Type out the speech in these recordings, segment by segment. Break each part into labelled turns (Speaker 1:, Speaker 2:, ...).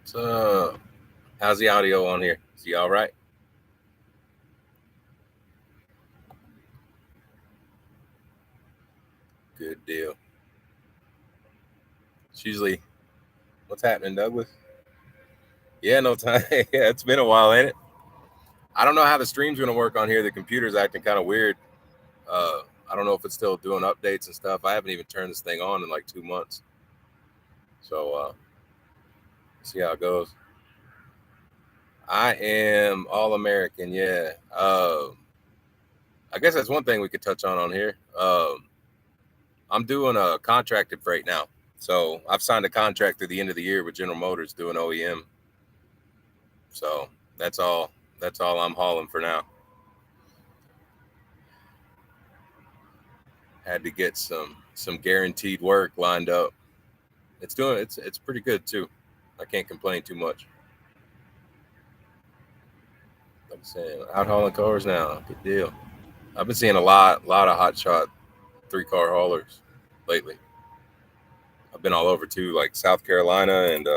Speaker 1: So, how's the audio on here? Is he all right? Good deal. It's usually what's happening, Douglas? Yeah, no time. Yeah, it's been a while, ain't it? I don't know how the stream's gonna work on here. The computer's acting kind of weird. I don't know if it's still doing updates and stuff. I haven't even turned this thing on in like 2 months. So see how it goes. I am all American. Yeah. I guess that's one thing we could touch on here. I'm doing a contracted freight now. So I've signed a contract through the end of the year with General Motors doing OEM. So that's all. That's all I'm hauling for now. Had to get some guaranteed work lined up. It's pretty good too. I can't complain too much. Like I'm saying, out hauling cars now. Good deal. I've been seeing a lot of hot shot 3-car haulers lately. I've been all over too, like South Carolina, and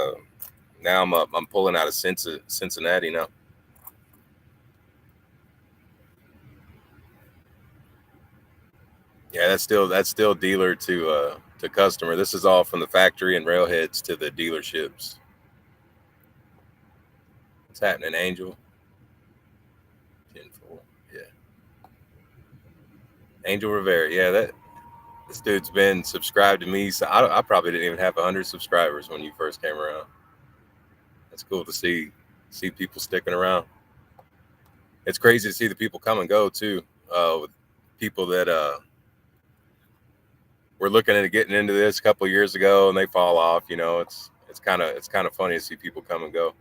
Speaker 1: now I'm up. I'm pulling out of Cincinnati now. Yeah, that's still dealer to customer. This is all from the factory and railheads to the dealerships. What's happening, Angel? 10-4. Yeah, Angel Rivera. Yeah, this dude's been subscribed to me. So I probably didn't even have 100 subscribers when you first came around. That's cool to see people sticking around. It's crazy to see the people come and go too. With people that were looking at getting into this a couple of years ago and they fall off. It's kind of funny to see people come and go.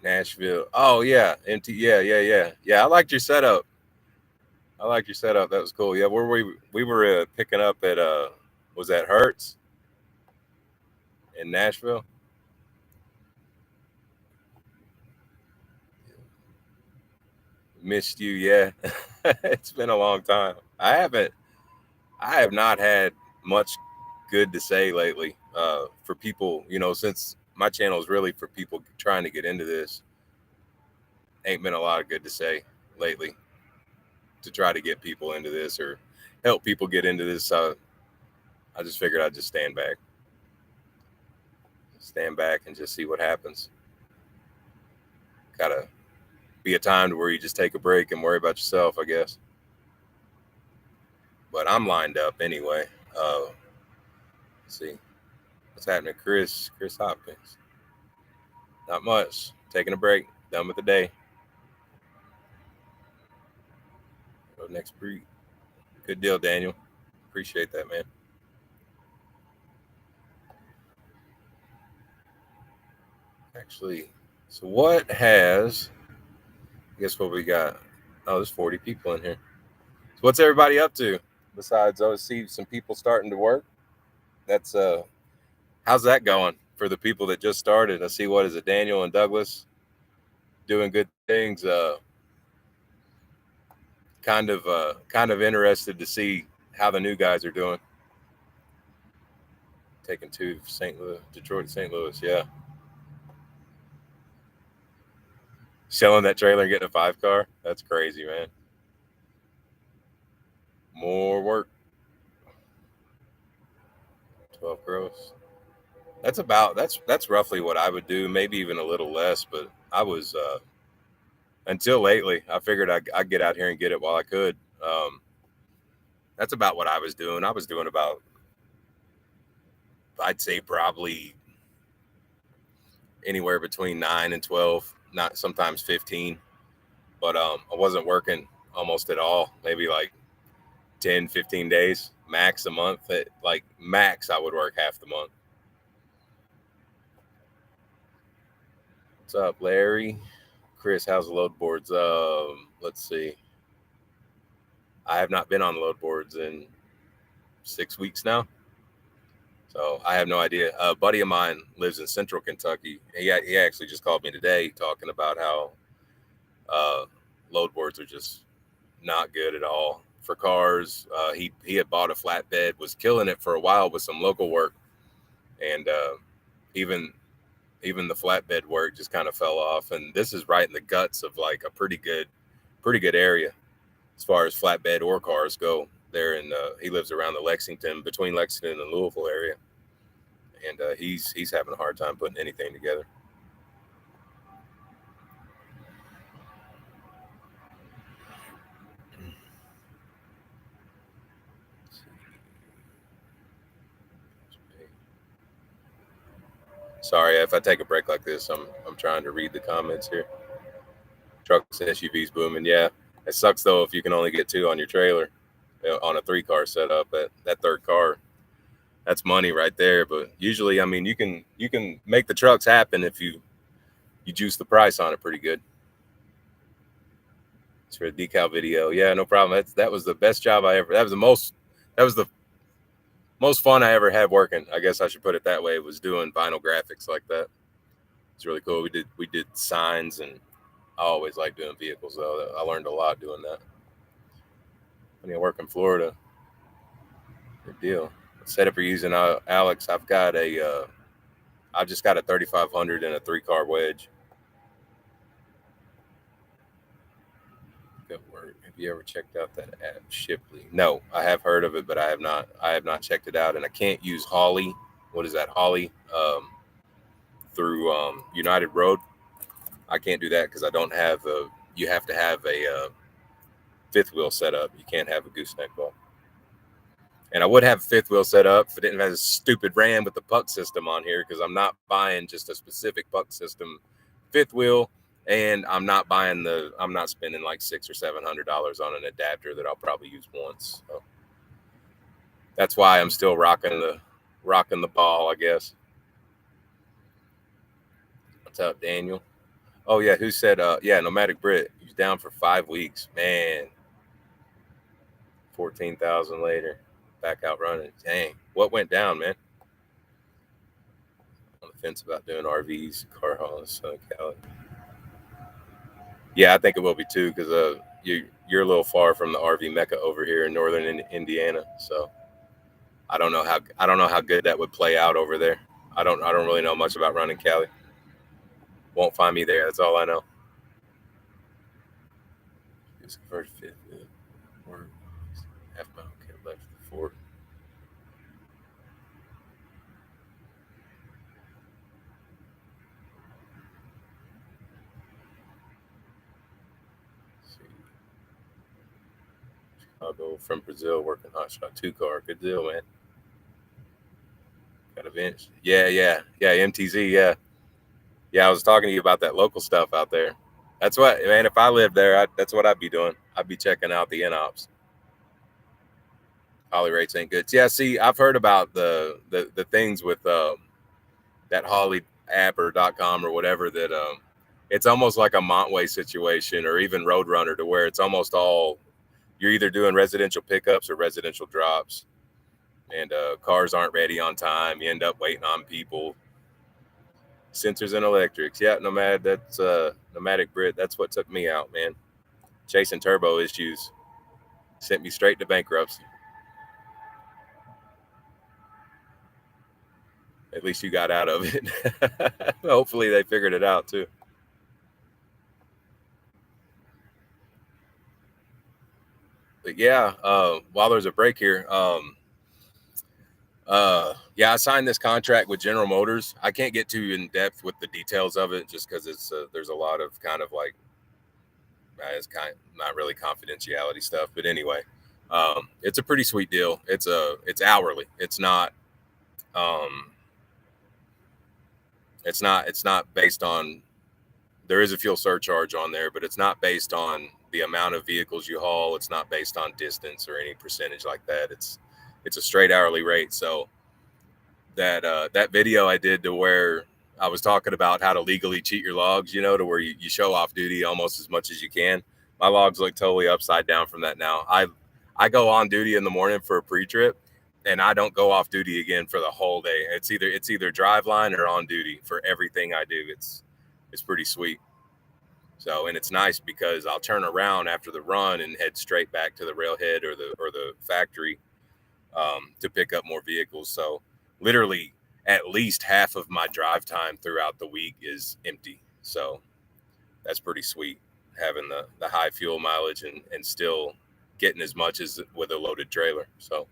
Speaker 1: Nashville. Oh yeah, yeah. I liked your setup. I liked your setup. That was cool. Yeah, where we were picking up at was that Hertz in Nashville? Missed you. Yeah, it's been a long time. I have not had much good to say lately. For people, since my channel is really for people trying to get into this, ain't been a lot of good to say lately to try to get people into this or help people get into this. I just figured I'd just stand back and just see what happens. Gotta be a time to where you just take a break and worry about yourself, I guess. But I'm lined up anyway. Let's see what's happening, Chris Hopkins. Not much. Taking a break. Done with the day. Go next breed. Good deal, Daniel. Appreciate that, man. Actually, so what has? I guess what we got. Oh, there's 40 people in here. So what's everybody up to? Besides, I see some people starting to work. That's how's that going for the people that just started? I see what is it, Daniel and Douglas doing good things. Kind of interested to see how the new guys are doing. Taking two to St. Louis, Detroit to St. Louis, yeah. Selling that trailer and getting a 5-car. That's crazy, man. More work. 12 gross. That's roughly what I would do, maybe even a little less. But I was until lately, I figured I'd get out here and get it while I could. That's about what I was doing. I was doing about, I'd say probably anywhere between 9 and 12, not sometimes 15. But I wasn't working almost at all. Maybe like 10, 15 days max a month. Like max, I would work half the month. What's up, Larry? Chris, how's the load boards? Let's see. I have not been on load boards in 6 weeks now, so I have no idea. A buddy of mine lives in Central Kentucky. He actually just called me today talking about how load boards are just not good at all for cars. He had bought a flatbed, was killing it for a while with some local work, and Even the flatbed work just kind of fell off, and this is right in the guts of like a pretty good area as far as flatbed or cars go. There, and he lives around the between Lexington and Louisville area, and he's having a hard time putting anything together. Sorry if I take a break like this. I'm trying to read the comments here. Trucks and SUVs booming. Yeah, it sucks though if you can only get 2 on your trailer on a 3-car setup. That third car, that's money right there. But usually, I mean, you can make the trucks happen if you juice the price on it pretty good. It's for a decal video. Yeah, no problem. That was the best job I ever. That was the most fun I ever had working. I guess I should put it that way. Was doing vinyl graphics like that. It's really cool. We did signs, and I always like doing vehicles though. I learned a lot doing that. When I work in Florida, good deal. Setup you're using, Alex. I've just got a 3500 and a 3-car wedge. Good work. Have you ever checked out that app, Shipley? No, I have heard of it, but I have not checked it out, and I can't use Holly. What is that, Holly? Through United Road. I can't do that because I don't have you have to have a 5th wheel set up. You can't have a gooseneck ball. And I would have a 5th wheel set up if it didn't have a stupid Ram with the puck system on here, because I'm not buying just a specific puck system 5th wheel, and I'm not spending like $600 or $700 on an adapter that I'll probably use once. So that's why I'm still rocking the ball, I guess. What's up, Daniel? Oh yeah, who said Nomadic Brit? He's down for 5 weeks, man. 14,000 later, back out running. Dang, what went down, man? On the fence about doing RVs, car hauling, Southern Cali. Yeah, I think it will be too, because you're a little far from the RV mecca over here in northern Indiana. So I don't know how good that would play out over there. I don't really know much about running Cali. Won't find me there. That's all I know. Just converted 5th or half mile left the 4th. Chicago from Brazil, working hotshot 2-car. Good deal, man. Got a bench. Yeah, MTZ. Yeah. I was talking to you about that local stuff out there. That's what, man. If I lived there, that's what I'd be doing. I'd be checking out the in-ops. Holly rates ain't good. Yeah, see, I've heard about the things with that Holly app or .com or whatever, that it's almost like a Montway situation, or even Roadrunner, to where it's almost all, you're either doing residential pickups or residential drops, and cars aren't ready on time. You end up waiting on people. Sensors and electrics. Yeah, Nomadic Brit. That's what took me out, man. Chasing turbo issues sent me straight to bankruptcy. At least you got out of it. Hopefully they figured it out too. But yeah, while there's a break here, I signed this contract with General Motors. I can't get too in depth with the details of it, just because there's a lot of kind of like, it's kind of not really confidentiality stuff. But anyway, it's a pretty sweet deal. It's hourly. It's not based on, there is a fuel surcharge on there, but it's not based on the amount of vehicles you haul. It's not based on distance or any percentage like that. It's a straight hourly rate. So that video I did, to where I was talking about how to legally cheat your logs, to where you show off duty almost as much as you can. My logs look totally upside down from that now. I go on duty in the morning for a pre-trip, and I don't go off duty again for the whole day. It's either drive line or on duty for everything I do. It's pretty sweet. So, and it's nice because I'll turn around after the run and head straight back to the railhead or the factory to pick up more vehicles. So literally at least half of my drive time throughout the week is empty. So that's pretty sweet, having the high fuel mileage and still getting as much as with a loaded trailer. So,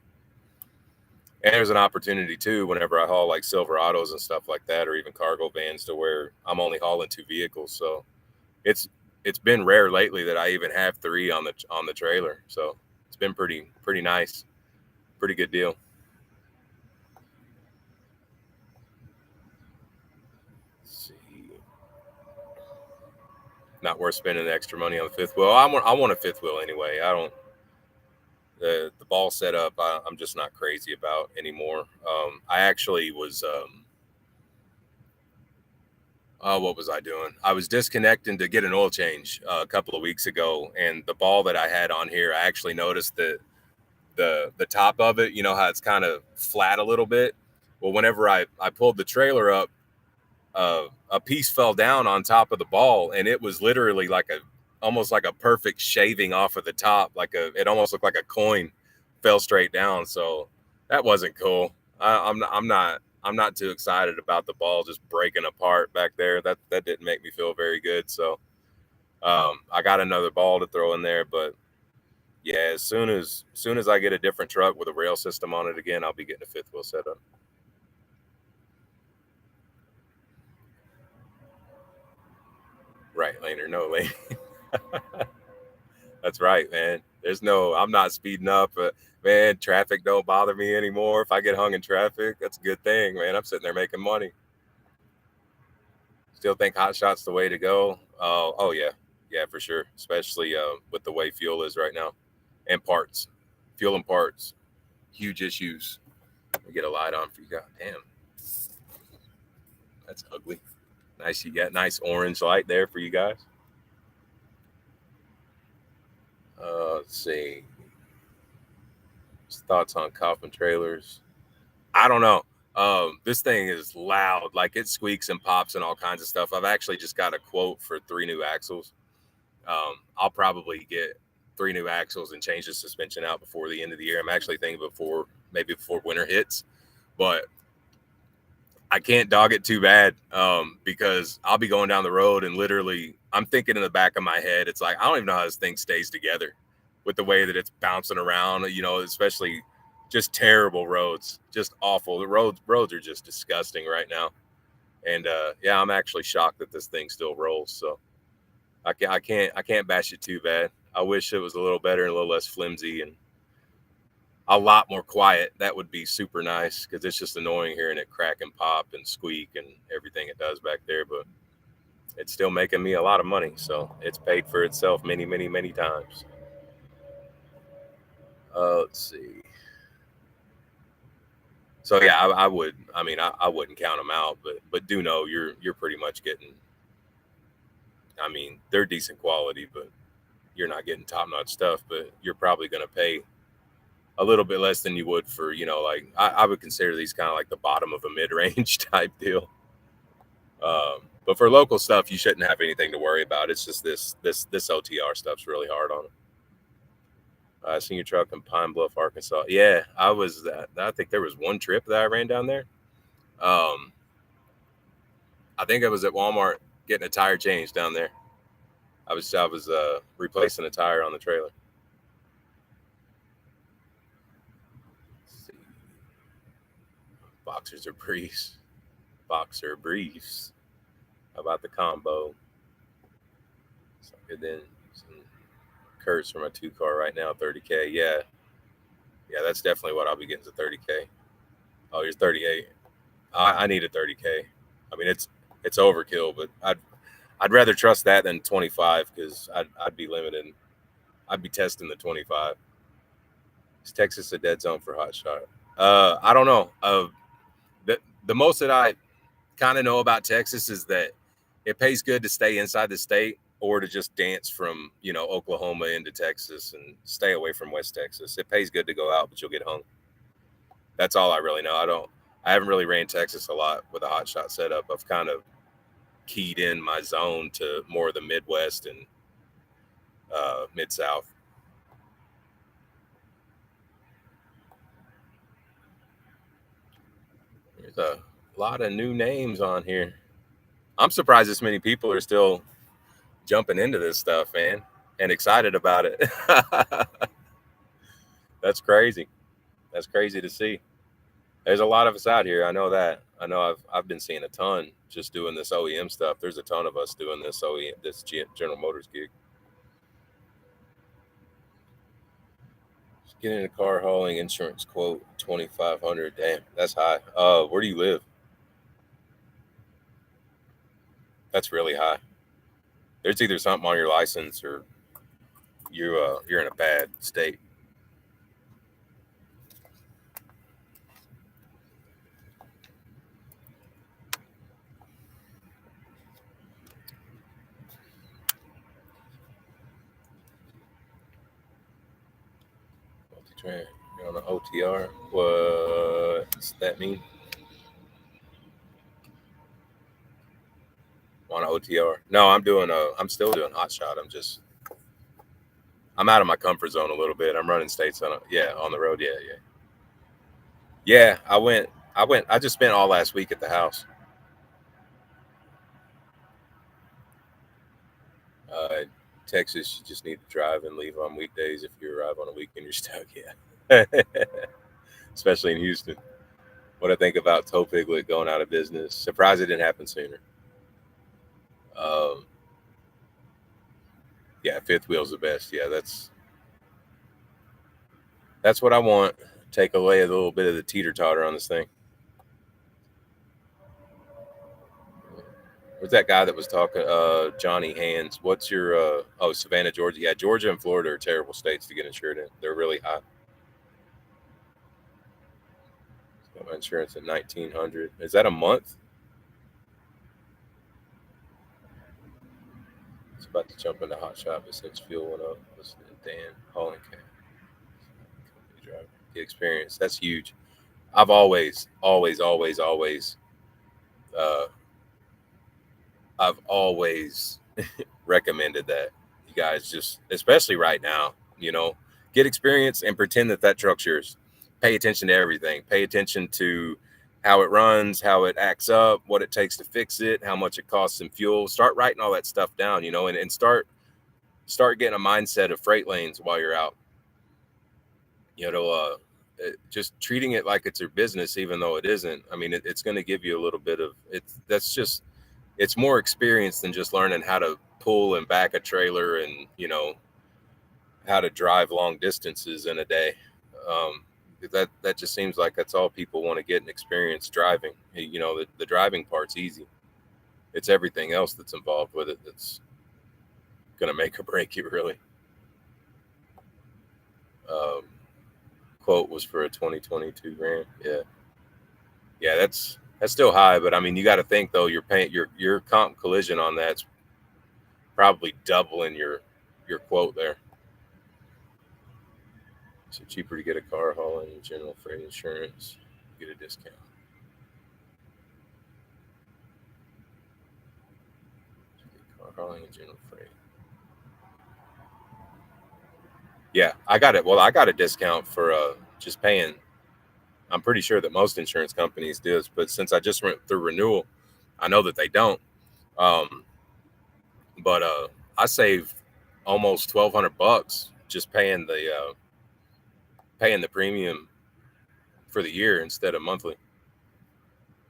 Speaker 1: and there's an opportunity too, whenever I haul like Silverados and stuff like that, or even cargo vans, to where I'm only hauling 2 vehicles. So it's been rare lately that I even have 3 on the trailer. So it's been pretty nice, pretty good deal. Let's see. Not worth spending the extra money on the fifth wheel. I want a fifth wheel anyway. I don't. The ball setup, I'm just not crazy about anymore. I actually was. What was I doing? I was disconnecting to get an oil change a couple of weeks ago, and the ball that I had on here, I actually noticed that the top of it, you know how it's kind of flat a little bit. Well, whenever I pulled the trailer up, a piece fell down on top of the ball, and it was literally like almost like a perfect shaving off of the top. It almost looked like a coin fell straight down. So that wasn't cool. I'm not too excited about the ball just breaking apart back there. That didn't make me feel very good. So I got another ball to throw in there, but yeah, as soon as I get a different truck with a rail system on it again, I'll be getting a fifth wheel setup. Right lane or no lane. That's right, man. I'm not speeding up. Man, traffic don't bother me anymore. If I get hung in traffic, that's a good thing, man. I'm sitting there making money. Still think hot shot's the way to go. Oh yeah, yeah, for sure. Especially with the way fuel is right now, and parts, fuel and parts, huge issues. Let me get a light on for you guys. Damn, that's ugly. Nice, you got nice orange light there for you guys. Let's see. Thoughts on Coffin trailers? I don't know. This thing is loud. Like, it squeaks and pops and all kinds of stuff. I've actually just got a quote for 3 new axles. I'll probably get 3 new axles and change the suspension out before the end of the year. I'm actually thinking before winter hits, but I can't dog it too bad, because I'll be going down the road and literally I'm thinking in the back of my head, it's like, I don't even know how this thing stays together with the way that it's bouncing around, especially just terrible roads, just awful. The roads are just disgusting right now. And yeah, I'm actually shocked that this thing still rolls. So I can't bash it too bad. I wish it was a little better and a little less flimsy and a lot more quiet. That would be super nice, because it's just annoying hearing it crack and pop and squeak and everything it does back there. But it's still making me a lot of money, so it's paid for itself many, many, many times. Let's see. So yeah, I would. I mean, I wouldn't count them out, but do know you're pretty much getting. I mean, they're decent quality, but you're not getting top notch stuff. But you're probably going to pay a little bit less than you would for, like, I would consider these kind of like the bottom of a mid range type deal. But for local stuff, you shouldn't have anything to worry about. It's just this OTR stuff's really hard on them. I seen your truck in Pine Bluff, Arkansas. Yeah, I think there was one trip that I ran down there. I think I was at Walmart getting a tire changed down there. I was replacing a tire on the trailer. Let's see. Boxers or briefs? Boxer briefs. How about the combo? So then some Kurtz from a 2-car right now, 30K. Yeah, that's definitely what I'll be getting, to 30K. Oh, here's 38. I need a 30K. I mean, it's overkill, but I'd rather trust that than 25, because I'd be limited. I'd be testing the 25. Is Texas a dead zone for hot shot? I don't know. The most that I kind of know about Texas is that it pays good to stay inside the state, or to just dance from, Oklahoma into Texas and stay away from West Texas. It pays good to go out, but you'll get hung. That's all I really know. I haven't really ran Texas a lot with a hot shot setup. I've kind of keyed in my zone to more of the Midwest and Mid-South. There's a A lot of new names on here. I'm surprised this many people are still jumping into this stuff, man, and excited about it. That's crazy. That's crazy to see. There's a lot of us out here. I know that. I know I've been seeing a ton just doing this OEM stuff. There's a ton of us doing this OEM, this General Motors gig. Just getting a car hauling insurance quote 2,500. Damn, that's high. Where do you live? That's really high. There's either something on your license or you're in a bad state. You're on an OTR. What's that mean? On an OTR? No, I'm still doing hot shot. I'm out of my comfort zone a little bit. I'm running states on the road. Yeah. I just spent all last week at the house. Texas, you just need to drive and leave on weekdays. If you arrive on a weekend, you're stuck. Yeah. Especially in Houston. What I think about Toe Piglet going out of business. Surprised it didn't happen sooner. Yeah, fifth wheel's the best. Yeah, that's what I want. Take away a little bit of the teeter-totter on this thing. Where's that guy that was talking? Johnny Hands. What's your Savannah, Georgia? Yeah, Georgia and Florida are terrible states to get insured in. They're really high. Got my insurance at $1,900. Is that a month? It's about to jump into hot shop. It says fuel went up. Listen to Dan hauling cab. The experience. That's huge. I've always I've always recommended that you guys just, especially right now, get experience and pretend that truck's yours. Pay attention to everything. Pay attention to how it runs, how it acts up, what it takes to fix it, how much it costs in fuel. Start writing all that stuff down, and start getting a mindset of freight lanes while you're out. Just treating it like it's your business, even though it isn't. I mean, it's going to give you a little bit of it. It's more experience than just learning how to pull and back a trailer and, how to drive long distances in a day. That just seems like that's all people want to get an experience driving. The driving part's easy. It's everything else that's involved with it that's going to make or break you, really. Quote was for a 2022 Ram. Yeah, that's still high, but I mean, you got to think though, you're paying your comp collision on that's probably doubling your quote there. So cheaper to get a car hauling general freight insurance, get a discount. Car hauling and general freight. Yeah, I got it. Well, I got a discount for just paying. I'm pretty sure that most insurance companies do, but since I just went through renewal, I know that they don't. But I saved almost $1,200 just paying the premium for the year instead of monthly.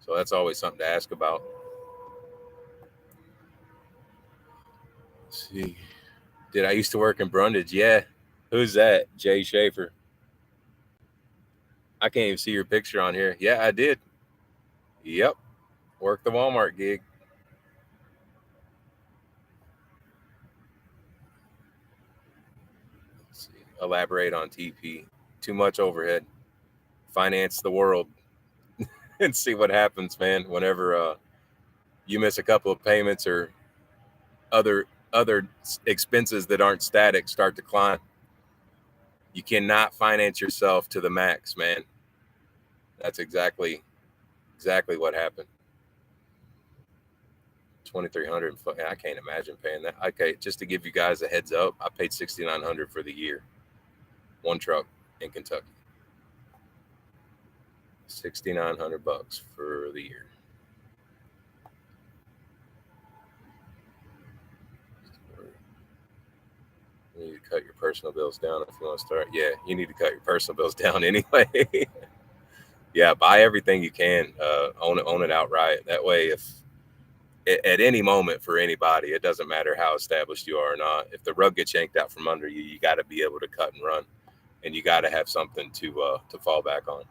Speaker 1: So that's always something to ask about. Let's see. Did I used to work in Brundage? Yeah. Who's that? Jay Schaefer. I can't even see your picture on here. Yeah, I did. Yep. Worked the Walmart gig. Let's see. Elaborate on TP. Too much overhead. Finance the world and see what happens, man. Whenever you miss a couple of payments or other expenses that aren't static start to climb. You cannot finance yourself to the max, man. That's exactly what happened. 2,300. I can't imagine paying that. Okay, just to give you guys a heads up, I paid $6,900 for the year. One truck in Kentucky. $6,900 for the year. You need to cut your personal bills down if you want to start. Yeah, you need to cut your personal bills down anyway. Yeah, buy everything you can. Own it outright. That way, if at any moment for anybody, it doesn't matter how established you are or not. If the rug gets yanked out from under you, you got to be able to cut and run, and you got to have something to fall back on.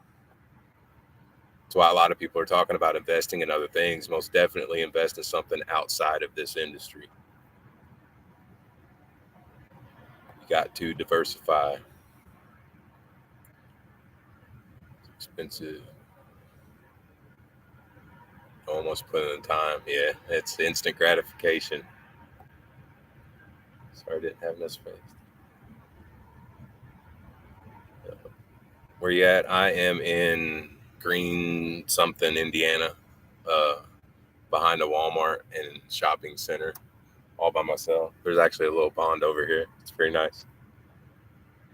Speaker 1: That's why a lot of people are talking about investing in other things. Most definitely invest in something outside of this industry. You got to diversify. It's expensive. Almost put in time. Yeah, it's instant gratification. Sorry, I didn't have enough space. Where you at? I am in Green something, Indiana, behind a Walmart and shopping center, all by myself. There's actually a little pond over here. It's pretty nice.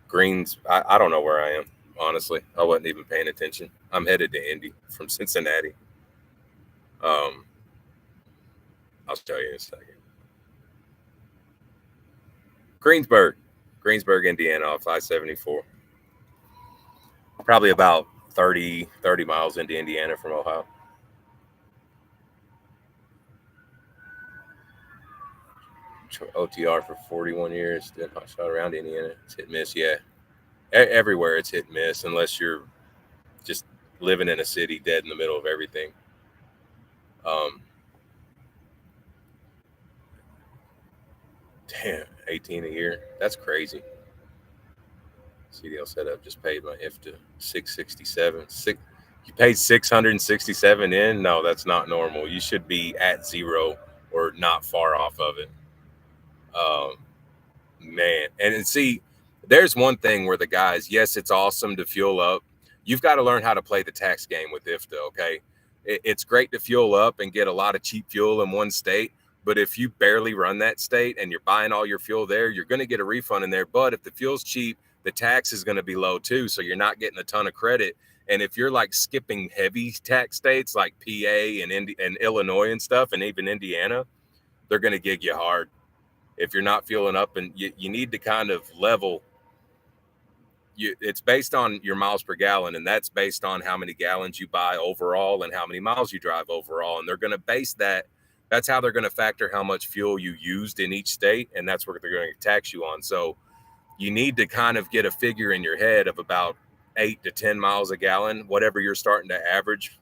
Speaker 1: Greens, I don't know where I am, honestly. I wasn't even paying attention. I'm headed to Indy from Cincinnati. I'll show you in a second. Greensburg, Indiana, off I-74. Probably about 30 miles into Indiana from Ohio. OTR for 41 years. Did hot shot around Indiana. It's hit and miss. Yeah, everywhere it's hit and miss unless you're just living in a city dead in the middle of everything. Damn, 18 a year. That's crazy. CDL setup just paid my IF to 667. You paid 667 in? No, that's not normal. You should be at zero or not far off of it. Man, and see, there's one thing where the guys, yes, it's awesome to fuel up. You've got to learn how to play the tax game with IFTA, okay? It's great to fuel up and get a lot of cheap fuel in one state, but if you barely run that state and you're buying all your fuel there, you're going to get a refund in there. But if the fuel's cheap, the tax is going to be low too, so you're not getting a ton of credit. And if you're like skipping heavy tax states like PA and Illinois and stuff, and even Indiana, they're going to gig you hard. If you're not fueling up, and you need to kind of level. It's based on your miles per gallon, and that's based on how many gallons you buy overall and how many miles you drive overall. And they're going to base that. That's how they're going to factor how much fuel you used in each state, and that's what they're going to tax you on. So you need to kind of get a figure in your head of about 8 to 10 miles a gallon, whatever you're starting to average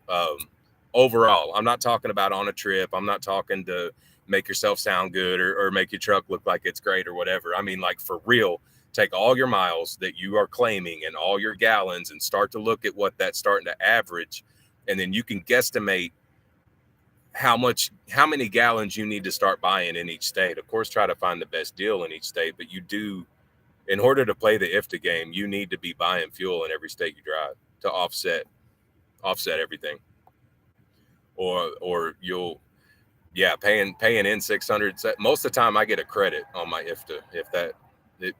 Speaker 1: overall. I'm not talking about on a trip. I'm not talking to make yourself sound good or make your truck look like it's great or whatever. I mean, like for real, take all your miles that you are claiming and all your gallons and start to look at what that's starting to average. And then you can guesstimate how many gallons you need to start buying in each state. Of course, try to find the best deal in each state, but you do, in order to play the IFTA game, you need to be buying fuel in every state you drive to offset everything. Or you'll, yeah, paying in 600. Most of the time I get a credit on my IFTA,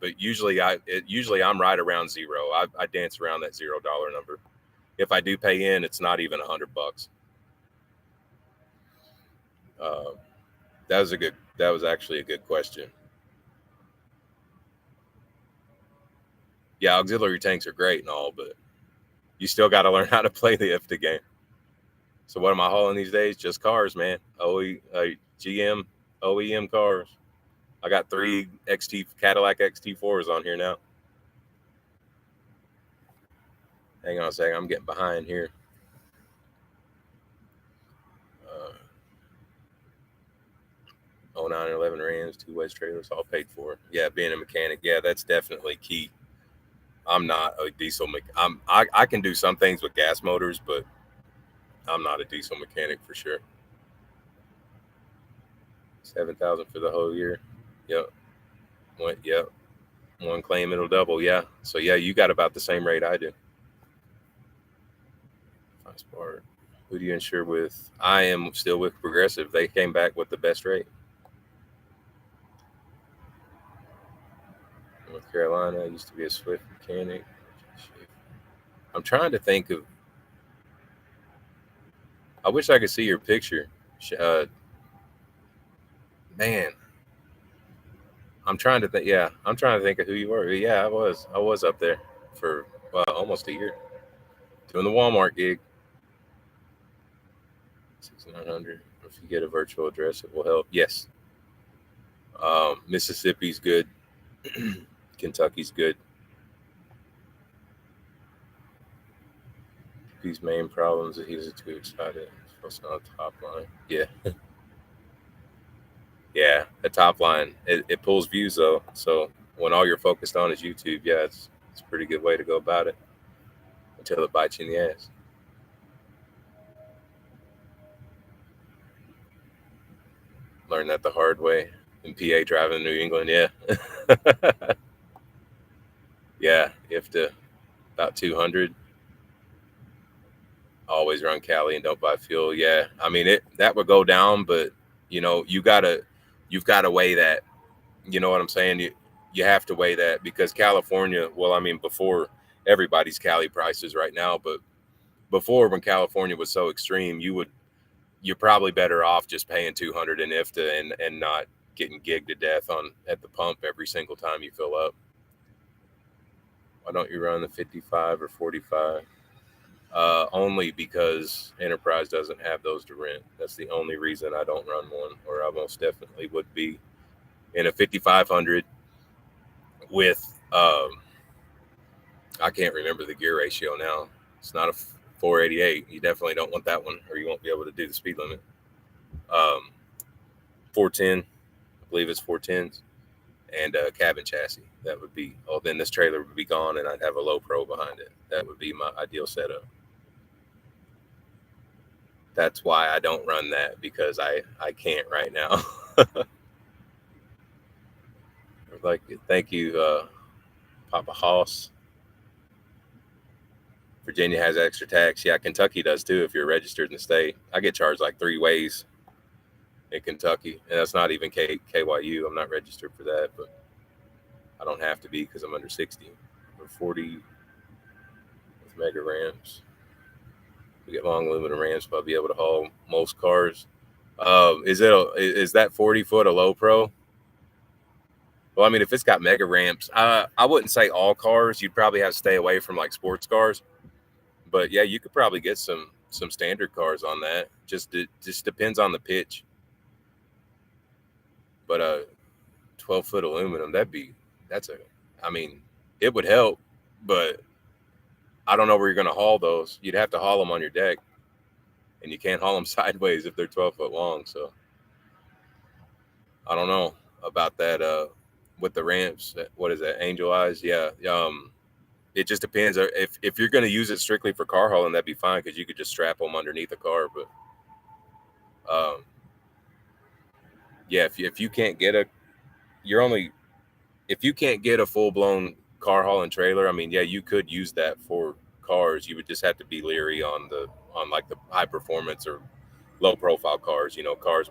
Speaker 1: but usually I'm right around zero. I dance around that $0 number. If I do pay in, it's not even $100. That was actually a good question. Yeah, auxiliary tanks are great and all, but you still got to learn how to play the IFTA game. So what am I hauling these days? Just cars, man. GM, OEM cars. I got 3 Cadillac XT4s on here now. Hang on a second. I'm getting behind here. 09 and 11 Rams, 2-wedge trailers, all paid for. Yeah, being a mechanic. Yeah, that's definitely key. I'm not a diesel I can do some things with gas motors, but I'm not a diesel mechanic for sure. 7,000 for the whole year. Yep. One claim, it'll double. Yeah. So yeah, you got about the same rate I do. Nice part. Who do you insure with? I am still with Progressive. They came back with the best rate. North Carolina, I used to be a Swift mechanic. I'm trying to think of. I wish I could see your picture. Man. I'm trying to think. Yeah, I'm trying to think of who you were. Yeah, I was up there for almost a year doing the Walmart gig. 6,900. If you get a virtual address, it will help. Yes. Mississippi's good. Kentucky's good. These main problems that he's too excited. Focus on the top line. Yeah. Yeah. The top line. It pulls views though. So when all you're focused on is YouTube, yeah, it's a pretty good way to go about it until it bites you in the ass. Learn that the hard way. In PA driving in New England, yeah. Yeah, you have to about 200. Always run Cali and don't buy fuel. Yeah, I mean that would go down, but you've got to weigh that. You know what I'm saying? You have to weigh that because California. Well, I mean before everybody's Cali prices right now, but before when California was so extreme, you're probably better off just paying 200 in IFTA and not getting gigged to death at the pump every single time you fill up. Why don't you run the 55 or 45? Only because Enterprise doesn't have those to rent. That's the only reason I don't run one, or I most definitely would be in a 5500 with I can't remember the gear ratio now. It's not a 488. You definitely don't want that one, or you won't be able to do the speed limit. 410, I believe it's 410s, and cabin chassis. That would be. Oh, then this trailer would be gone, and I'd have a low pro behind it. That would be my ideal setup. That's why I don't run that because I can't right now. Like, thank you, Papa Hoss. Virginia has extra tax. Yeah, Kentucky does too if you're registered in the state. I get charged like 3 ways in Kentucky, and that's not even KYU. I'm not registered for that, but I don't have to be because I'm under 60 or 40 with mega ramps. We get long aluminum ramps, but I'll be able to haul most cars. Is that 40 foot a low pro? Well, I mean, if it's got mega ramps, I wouldn't say all cars. You'd probably have to stay away from like sports cars. But yeah, you could probably get some standard cars on that. It just depends on the pitch. But 12-foot aluminum, I mean, it would help, but I don't know where you're going to haul those. You'd have to haul them on your deck, and you can't haul them sideways if they're 12 foot long. So I don't know about that. With the ramps, what is that? Angel Eyes? Yeah. It just depends. If you're going to use it strictly for car hauling, that'd be fine because you could just strap them underneath a car. But yeah, if you can't get if you can't get a full blown car hauling trailer, I mean, yeah, you could use that for cars. You would just have to be leery on like the high performance or low profile cars. Cars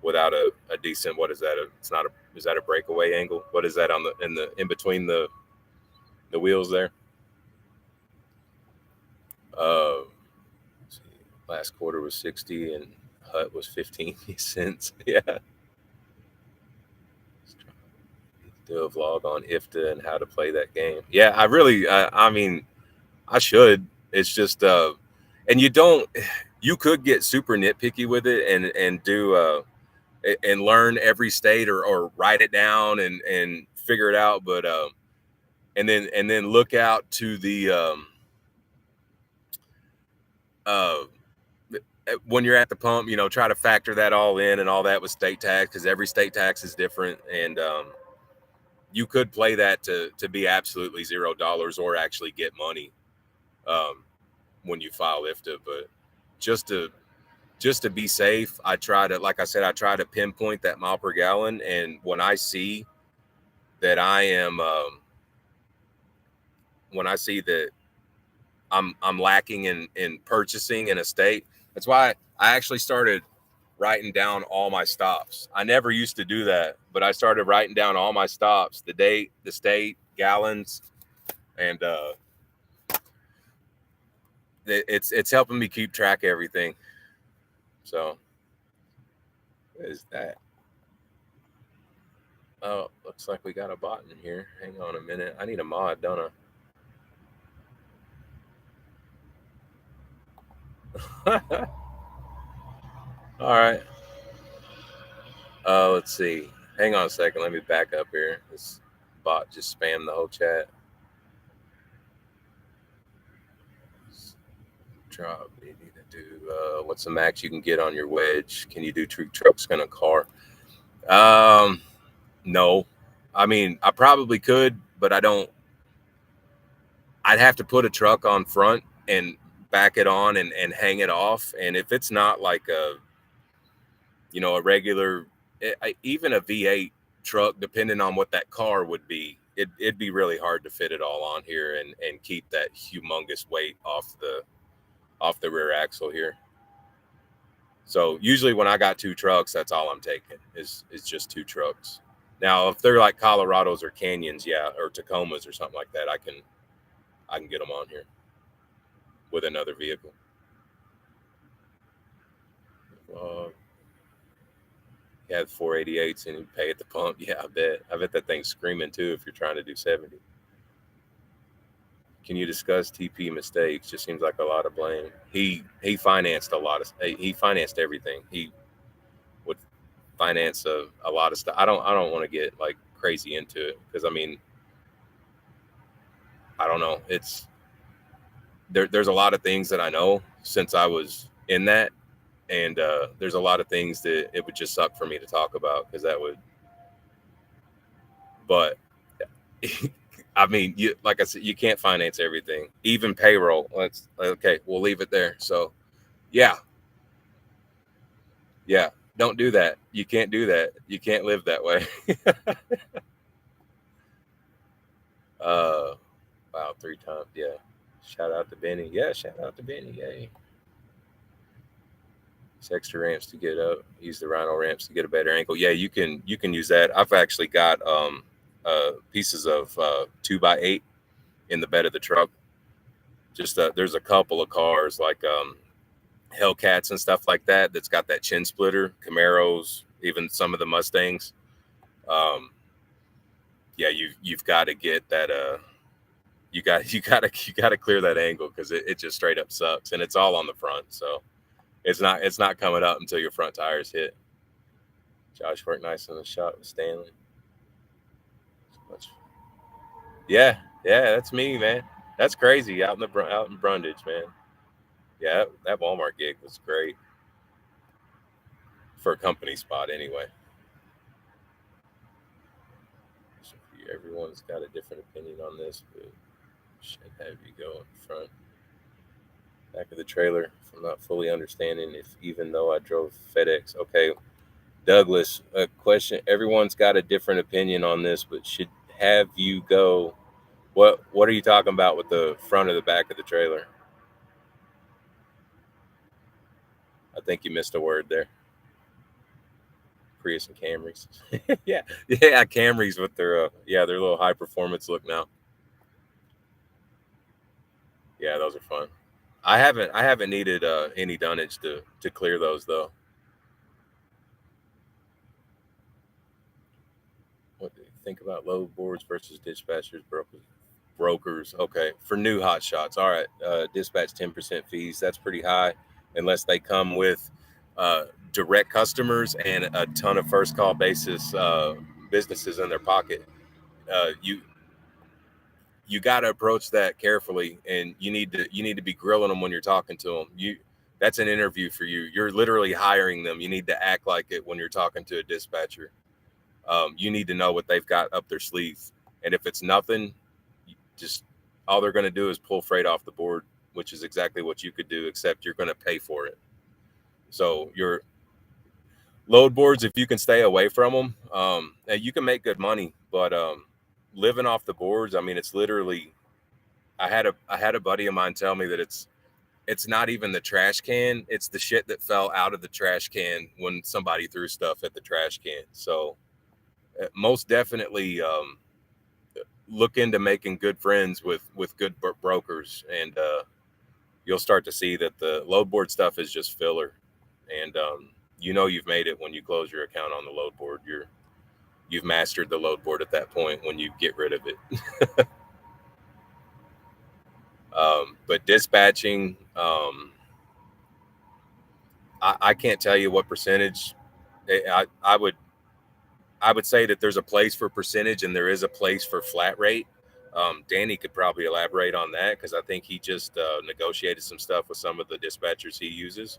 Speaker 1: without a decent, what is that? Is that a breakaway angle? What is that in between the wheels there? Last quarter was 60 and Hut was 15 cents. Yeah. Do a vlog on IFTA and how to play that game. Yeah, I mean, I should. It's just and you could get super nitpicky with it and do and learn every state or write it down and figure it out, but and then look out to the when you're at the pump, try to factor that all in and all that with state tax, because every state tax is different, and you could play that to be absolutely $0 or actually get money when you file IFTA. But just to be safe, like I said, I try to pinpoint that mile per gallon, and when I see that when I see that I'm lacking in purchasing in a state, that's why I actually started writing down all my stops. I never used to do that, but I started writing down all my stops, the date, the state, gallons, and it's helping me keep track of everything. So is that Oh, looks like we got a bot in here. Hang on a minute. I need a mod, don't I? All right. Let's see. Hang on a second. Let me back up here. This bot just spammed the whole chat. Drop. You need to do. What's the max you can get on your wedge? Can you do trucks in a car? No. I mean, I probably could, but I don't. I'd have to put a truck on front and back it on and hang it off. And if it's not like a regular, even a V8 truck, depending on what that car would be, it'd be really hard to fit it all on here and keep that humongous weight off the rear axle here. So usually when I got two trucks, that's all I'm taking is just two trucks. Now, if they're like Colorados or Canyons, yeah, or Tacomas or something like that, I can get them on here with another vehicle. You have 488s and you pay at the pump. Yeah, I bet that thing's screaming too if you're trying to do 70. Can you discuss TP mistakes? Just seems like a lot of blame. He financed he financed everything. He would finance a lot of stuff. I don't want to get like crazy into it because I mean, I don't know. It's there's a lot of things that I know since I was in that, and there's a lot of things that it would just suck for me to talk about because that would. But I mean, like I said, you can't finance everything, even payroll. We'll leave it there. So, yeah, don't do that. You can't do that. You can't live that way. Wow, 3 times. Yeah. Shout out to Benny. Yeah, shout out to Benny. Yay. It's extra ramps to get up. Use the Rhino ramps to get a better angle. Yeah, you can use that. I've actually got pieces of 2x8 in the bed of the truck. Just there's a couple of cars like Hellcats and stuff like that that's got that chin splitter, Camaros, even some of the Mustangs. Yeah, you've got to get that you got to clear that angle because it just straight up sucks, and it's all on the front, so it's not coming up until your front tires hit. Josh worked nice on the shot with Stanley. Yeah, that's me, man. That's crazy out in Brundage, man. Yeah, that Walmart gig was great for a company spot anyway. Everyone's got a different opinion on this, but should have you go in front, back of the trailer. If I'm not fully understanding, if even though I drove FedEx, okay, Douglas, a question. Everyone's got a different opinion on this, but should have you go. What are you talking about with the front or the back of the trailer? I think you missed a word there. Prius and Camrys. yeah, Camrys with their their little high performance look now. Yeah, those are fun. I haven't needed any dunnage to clear those though. What do you think about load boards versus dispatchers, brokers? Okay, for new hot shots. All right, dispatch 10% fees. That's pretty high, unless they come with direct customers and a ton of first call basis businesses in their pocket. You got to approach that carefully, and you need to be grilling them when you're talking to them. That's an interview for you. You're literally hiring them. You need to act like it when you're talking to a dispatcher. You need to know what they've got up their sleeve, and if it's nothing, just all they're going to do is pull freight off the board, which is exactly what you could do, except you're going to pay for it. So your load boards, if you can stay away from them, you can make good money, but living off the boards, I mean, it's literally. I had a buddy of mine tell me that it's not even the trash can; it's the shit that fell out of the trash can when somebody threw stuff at the trash can. So most definitely look into making good friends with good brokers, and you'll start to see that the load board stuff is just filler, and you've made it when you close your account on the load board. you've mastered the load board at that point when you get rid of it. But dispatching, I can't tell you what percentage. I would say that there's a place for percentage and there is a place for flat rate. Danny could probably elaborate on that because I think he just negotiated some stuff with some of the dispatchers he uses.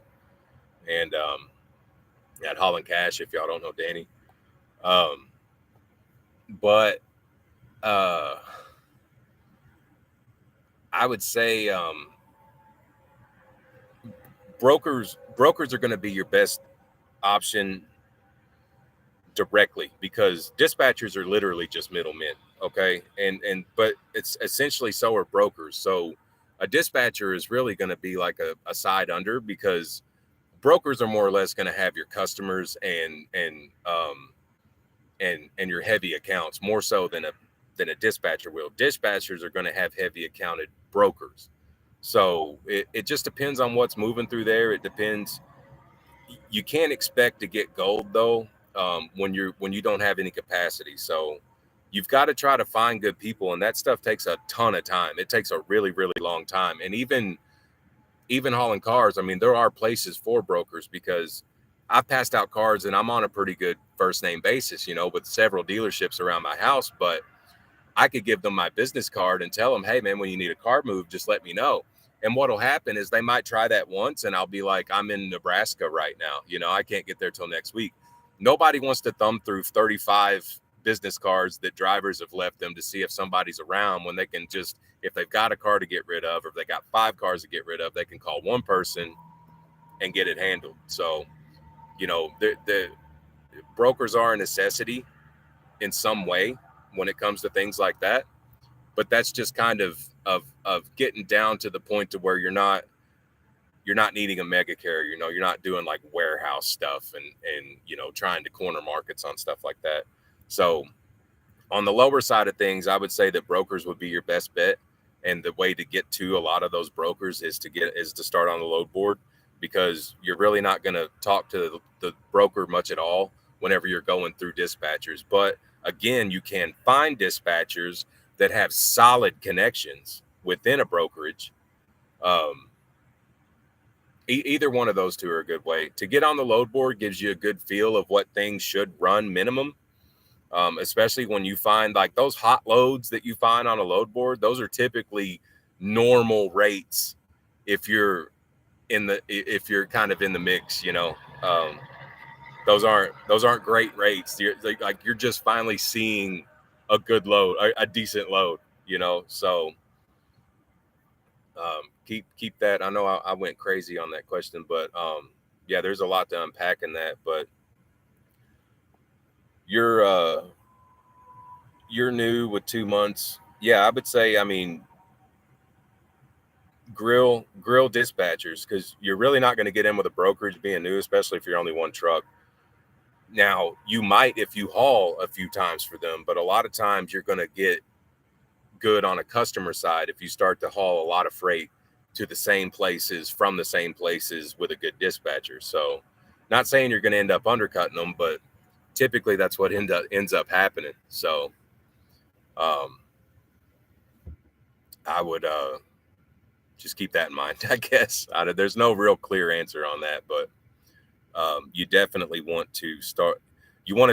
Speaker 1: And at Holland Cash, if y'all don't know Danny. But I would say brokers are going to be your best option directly because dispatchers are literally just middlemen. Okay. But it's essentially so are brokers. So a dispatcher is really going to be like a side under because brokers are more or less going to have your customers and your heavy accounts more so than a dispatcher will. Dispatchers are going to have heavy accounted brokers. So it just depends on what's moving through there. It depends. You can't expect to get gold though when you don't have any capacity. So you've got to try to find good people, and that stuff takes a ton of time. It takes a really, really long time. And even hauling cars, I mean, there are places for brokers because I've passed out cars and I'm on a pretty good first name basis, with several dealerships around my house, but I could give them my business card and tell them, hey man, when you need a car moved, just let me know. And what'll happen is they might try that once and I'll be like, I'm in Nebraska right now. I can't get there till next week. Nobody wants to thumb through 35 business cards that drivers have left them to see if somebody's around when they can just, if they've got a car to get rid of, or if they got 5 cars to get rid of, they can call one person and get it handled. So, the brokers are a necessity in some way when it comes to things like that. But that's just kind of getting down to the point to where you're not needing a mega carrier. You're not doing like warehouse stuff and trying to corner markets on stuff like that. So on the lower side of things, I would say that brokers would be your best bet. And the way to get to a lot of those brokers is to start on the load board, because you're really not going to talk to the broker much at all whenever you're going through dispatchers. But again, you can find dispatchers that have solid connections within a brokerage. Either one of those two are a good way to get on the load board. Gives you a good feel of what things should run minimum. Especially when you find like those hot loads that you find on a load board, those are typically normal rates. If you're kind of in the mix, those aren't great rates. You're just finally seeing a good load, a decent load, so keep that. I know I went crazy on that question, but yeah, there's a lot to unpack in that. But you're new with 2 months. Yeah, I would say, I mean, grill dispatchers, because you're really not going to get in with a brokerage being new, especially if you're only one truck. Now, you might if you haul a few times for them, but a lot of times you're going to get good on a customer side if you start to haul a lot of freight to the same places from the same places with a good dispatcher. So not saying you're going to end up undercutting them, but typically that's what ends up happening. So I would just keep that in mind, I guess. There's no real clear answer on that, but you definitely want to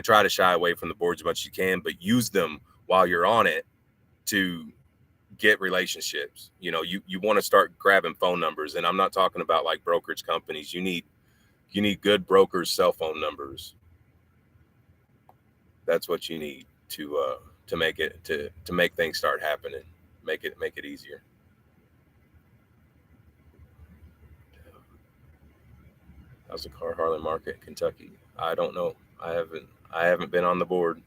Speaker 1: try to shy away from the boards as much as you can, but use them while you're on it to get relationships. You want to start grabbing phone numbers, and I'm not talking about like brokerage companies. You need good brokers' cell phone numbers. That's what you need to make it to make things start happening. Make it easier. How's the car hauling market in Kentucky? I don't know. I haven't been on the board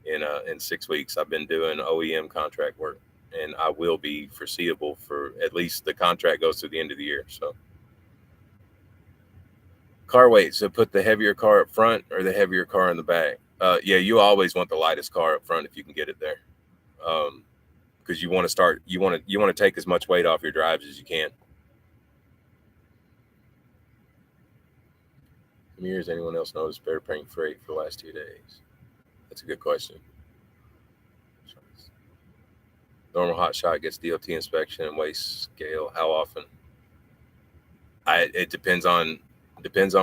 Speaker 1: in 6 weeks. I've been doing OEM contract work, and I will be foreseeable for at least the contract goes to the end of the year. So car weight. So put the heavier car up front or the heavier car in the back. Yeah, you always want the lightest car up front if you can get it there, because you want to take as much weight off your drives as you can. Years, anyone else notice better paying freight for the last 2 days? That's a good question. Normal hot shot gets DOT inspection and waste scale. How often? It depends on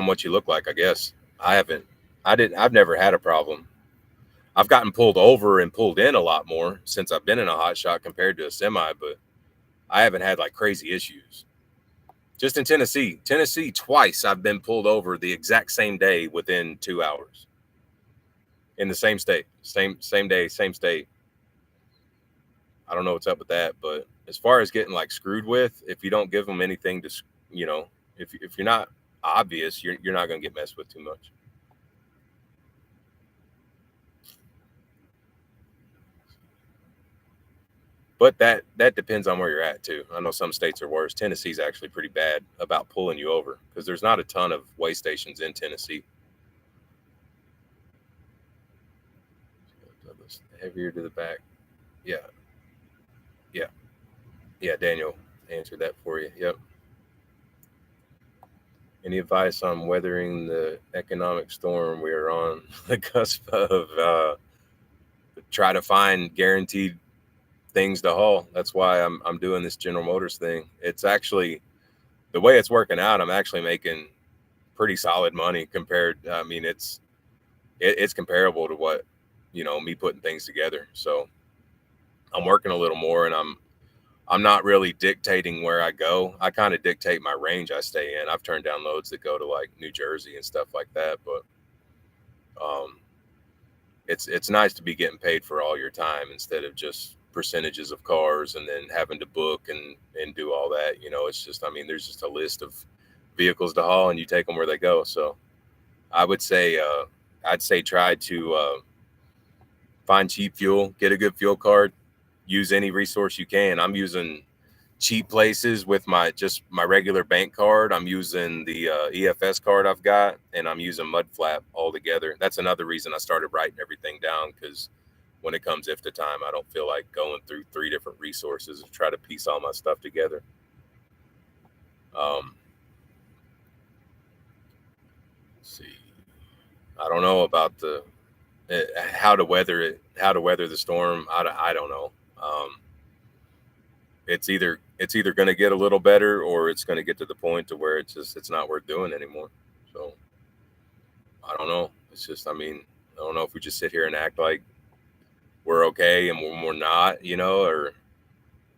Speaker 1: what you look like, I guess. I've never had a problem. I've gotten pulled over and pulled in a lot more since I've been in a hot shot compared to a semi, but I haven't had like crazy issues. Just in Tennessee, twice I've been pulled over the exact same day within 2 hours. In the same state, same day, same state. I don't know what's up with that, but as far as getting like screwed with, if you don't give them anything to, if you're not obvious, you're not going to get messed with too much. But that depends on where you're at too. I know some states are worse. Tennessee's actually pretty bad about pulling you over because there's not a ton of weigh stations in Tennessee. Heavier to the back. Yeah. Daniel answered that for you. Yep. Any advice on weathering the economic storm we are on the cusp of? Try to find guaranteed things to haul. That's why I'm doing this General Motors thing. It's actually the way it's working out. I'm actually making pretty solid money compared. I mean, it's comparable to what me putting things together. So I'm working a little more, and I'm not really dictating where I go. I kind of dictate my range I stay in. I've turned down loads that go to like New Jersey and stuff like that, but it's nice to be getting paid for all your time instead of just percentages of cars and then having to book and do all that. It's just, I mean, there's just a list of vehicles to haul and you take them where they go. So I would say, try to find cheap fuel, get a good fuel card, use any resource you can. I'm using cheap places with my regular bank card. I'm using the EFS card I've got, and I'm using Mudflap all together. That's another reason I started writing everything down, because when it comes IFTA time, I don't feel like going through 3 different resources to try to piece all my stuff together. Let's see. I don't know about how to weather the storm. I don't know. It's either going to get a little better, or it's going to get to the point to where it's not worth doing anymore. So I don't know. It's just, I mean, I don't know if we just sit here and act like we're okay and we're not, or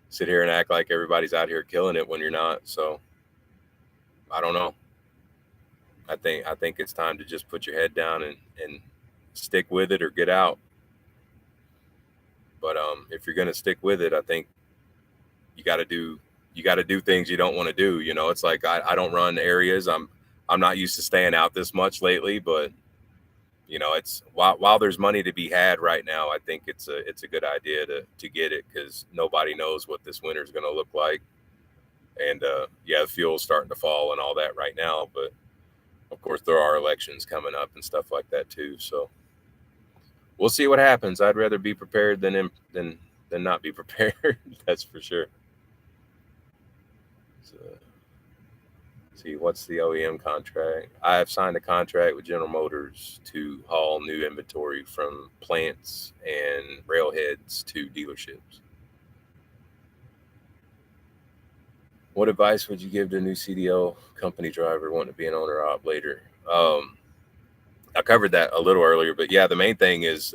Speaker 1: sit here and act like everybody's out here killing it when you're not. So I don't know. I think it's time to just put your head down and stick with it or get out. But if you're going to stick with it, I think you got to do things you don't want to do. It's like I don't run areas. I'm not used to staying out this much lately, but it's while there's money to be had right now, I think it's a good idea to get it, because nobody knows what this winter is going to look like. And the fuel's starting to fall and all that right now, but of course there are elections coming up and stuff like that too. So we'll see what happens. I'd rather be prepared than not be prepared. That's for sure. So, see, what's the OEM contract? I have signed a contract with General Motors to haul new inventory from plants and railheads to dealerships. What advice would you give to a new CDL company driver wanting to be an owner op later? I covered that a little earlier, but yeah, the main thing is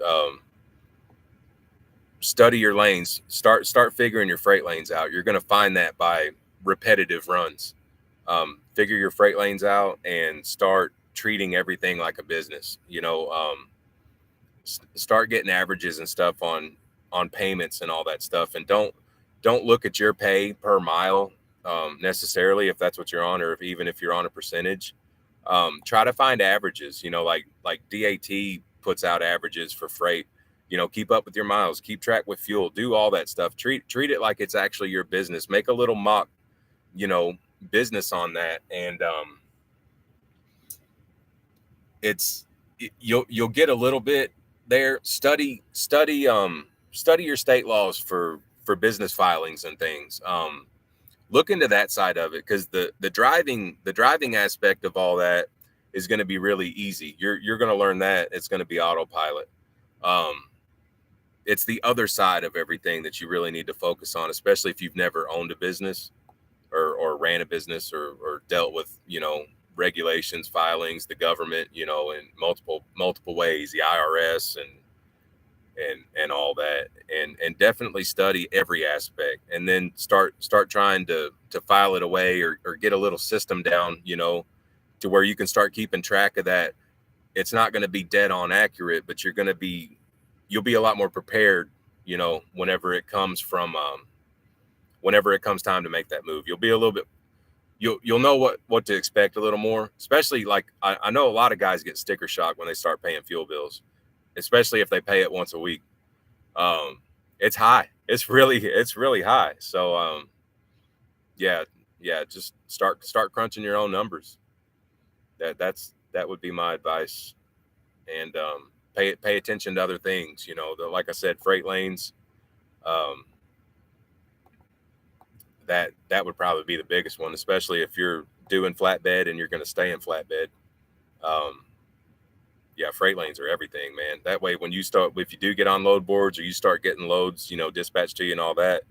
Speaker 1: study your lanes. Start figuring your freight lanes out. You're going to find that by repetitive runs. Figure your freight lanes out and start treating everything like a business. Start getting averages and stuff on payments and all that stuff, and don't look at your pay per mile necessarily, if that's what you're on, or even if you're on a percentage. Try to find averages. Like DAT puts out averages for freight. Keep up with your miles, keep track with fuel, do all that stuff. Treat it like it's actually your business. Make a little mock business on that, and you'll get a little bit there. Study your state laws for business filings and things. Look into that side of it, because the driving aspect of all that is going to be really easy. You're going to learn that. It's going to be autopilot. It's the other side of everything that you really need to focus on, especially if you've never owned a business or ran a business or dealt with, regulations, filings, the government, in multiple ways, the IRS and all that, and definitely study every aspect, and then start trying to file it away or get a little system down, to where you can start keeping track of that. It's not going to be dead on accurate, but you'll be a lot more prepared, whenever it comes time to make that move. You'll be a little bit, you'll know what to expect a little more, especially like I know a lot of guys get sticker shock when they start paying fuel bills, especially if they pay it once a week. It's high. It's really high. So yeah, just start crunching your own numbers. That would be my advice. And pay attention to other things, like I said, freight lanes. That would probably be the biggest one, especially if you're doing flatbed and you're going to stay in flatbed. Yeah, freight lanes are everything, man. That way, if you do get on load boards or you start getting loads, dispatched to you and all that,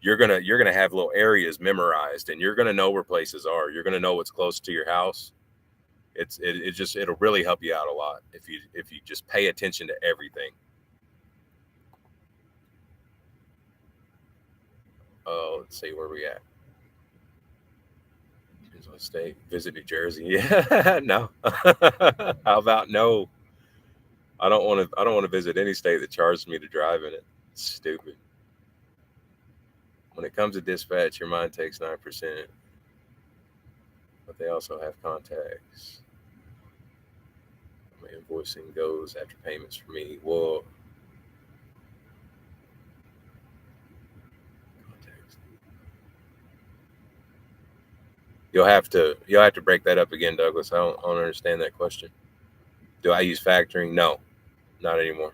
Speaker 1: you're gonna have little areas memorized, and you're gonna know where places are. You're gonna know what's close to your house. It'll really help you out a lot if you just pay attention to everything. Oh, let's see where we at. State, visit New Jersey. Yeah, no. How about no? I don't want to visit any state that charges me to drive in it. It's stupid. When it comes to dispatch, your mind takes 9%, but they also have contacts. My invoicing goes after payments for me. Well, you'll have to break that up again, Douglas. I don't understand that question. Do I use factoring? No, not anymore.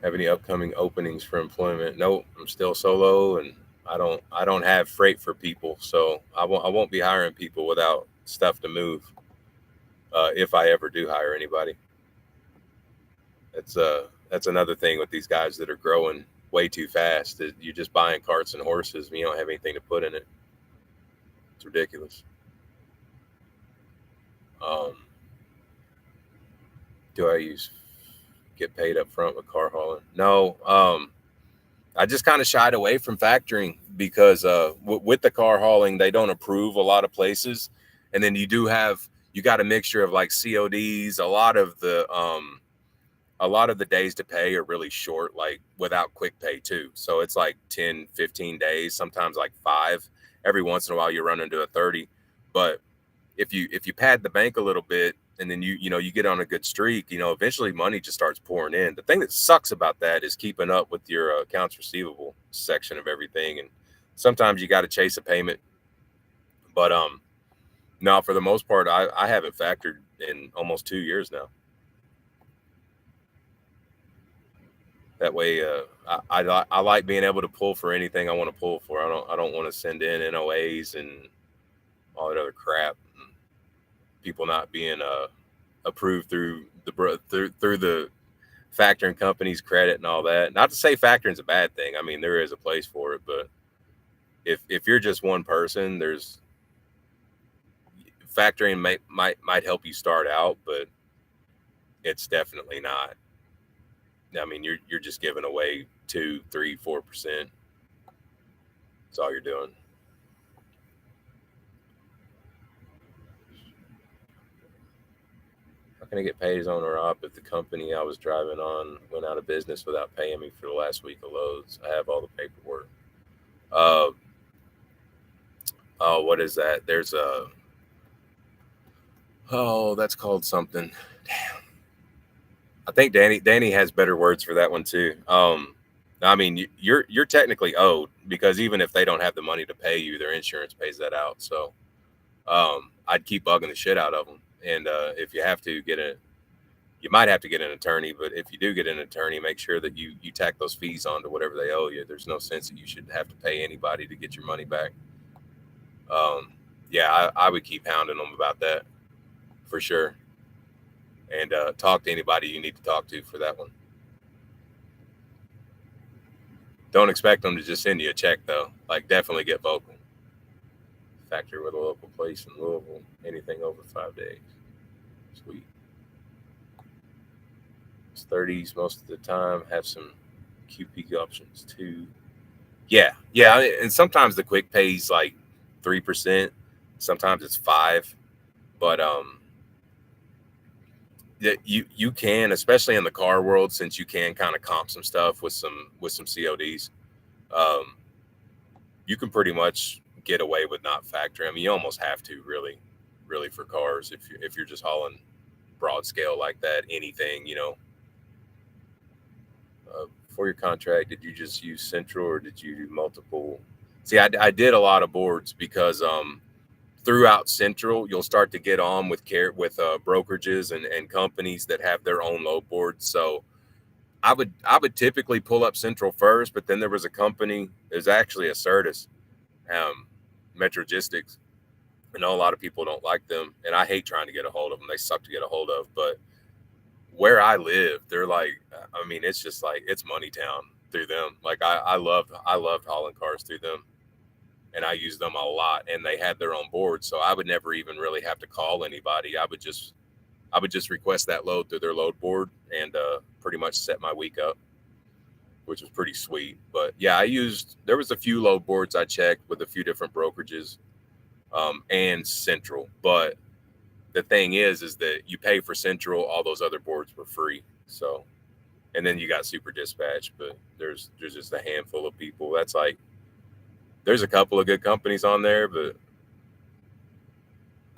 Speaker 1: Have any upcoming openings for employment? Nope, I'm still solo, and I don't have freight for people, so I won't be hiring people without stuff to move. If I ever do hire anybody, that's another thing with these guys that are growing way too fast. Is you're just buying carts and horses, and you don't have anything to put in it. It's ridiculous. Do I get paid up front with car hauling? No. I just kind of shied away from factoring because with the car hauling, they don't approve a lot of places, and then you got a mixture of like CODs. A lot of the days to pay are really short, like without quick pay too. So it's like 10, 15 days, sometimes like 5. Every once in a while you run into a 30. But if you pad the bank a little bit, and then you get on a good streak, eventually money just starts pouring in. The thing that sucks about that is keeping up with your accounts receivable section of everything, and sometimes you got to chase a payment. But no, for the most part, I haven't factored in almost 2 years now. That way, I like being able to pull for anything I want to pull for. I don't want to send in NOAs and all that other crap. People not being approved through the factoring company's credit and all that. Not to say factoring is a bad thing. I mean, there is a place for it, but if you're just one person, there's factoring might help you start out, but it's definitely not. I mean, you're just giving away 2, 3, 4%. That's all you're doing. How can I get paid as owner op if the company I was driving on went out of business without paying me for the last week of loads? I have all the paperwork. What is that? There's that's called something. Damn. I think Danny has better words for that one too. I mean, you're technically owed, because even if they don't have the money to pay you, their insurance pays that out. So I'd keep bugging the shit out of them. And if you have to you might have to get an attorney, but if you do get an attorney, make sure that you tack those fees onto whatever they owe you. There's no sense that you should have to pay anybody to get your money back. Yeah, I would keep hounding them about that for sure. and talk to anybody you need to talk to for that one. Don't expect them to just send you a check though. Like, definitely get vocal. Factor with a local place in Louisville. Anything over 5 days. Sweet. It's 30s most of the time. Have some QP options too. Yeah, and sometimes the quick pays like 3%. Sometimes it's 5%. But you can, especially in the car world, since you can kind of comp some stuff with some CODs. You can pretty much get away with not factoring. I mean, you almost have to really for cars if you're just hauling broad scale like that. Anything, for your contract, did you just use Central or did you do multiple? See, I did a lot of boards because throughout Central, you'll start to get on with brokerages and companies that have their own load boards. So I would typically pull up Central first, but then there was a company. There's actually a Certus, Metrogistics. I know a lot of people don't like them, and I hate trying to get a hold of them. They suck to get a hold of. But where I live, they're like, I mean, it's just like it's money town through them. Like I loved hauling cars through them, and I used them a lot. And they had their own board, so I would never even really have to call anybody. I would just request that load through their load board and pretty much set my week up, which was pretty sweet. But yeah, there was a few load boards I checked with a few different brokerages and Central. But the thing is that you pay for Central, all those other boards were free. So, and then you got Super Dispatch, but there's just a handful of people. That's like, there's a couple of good companies on there, but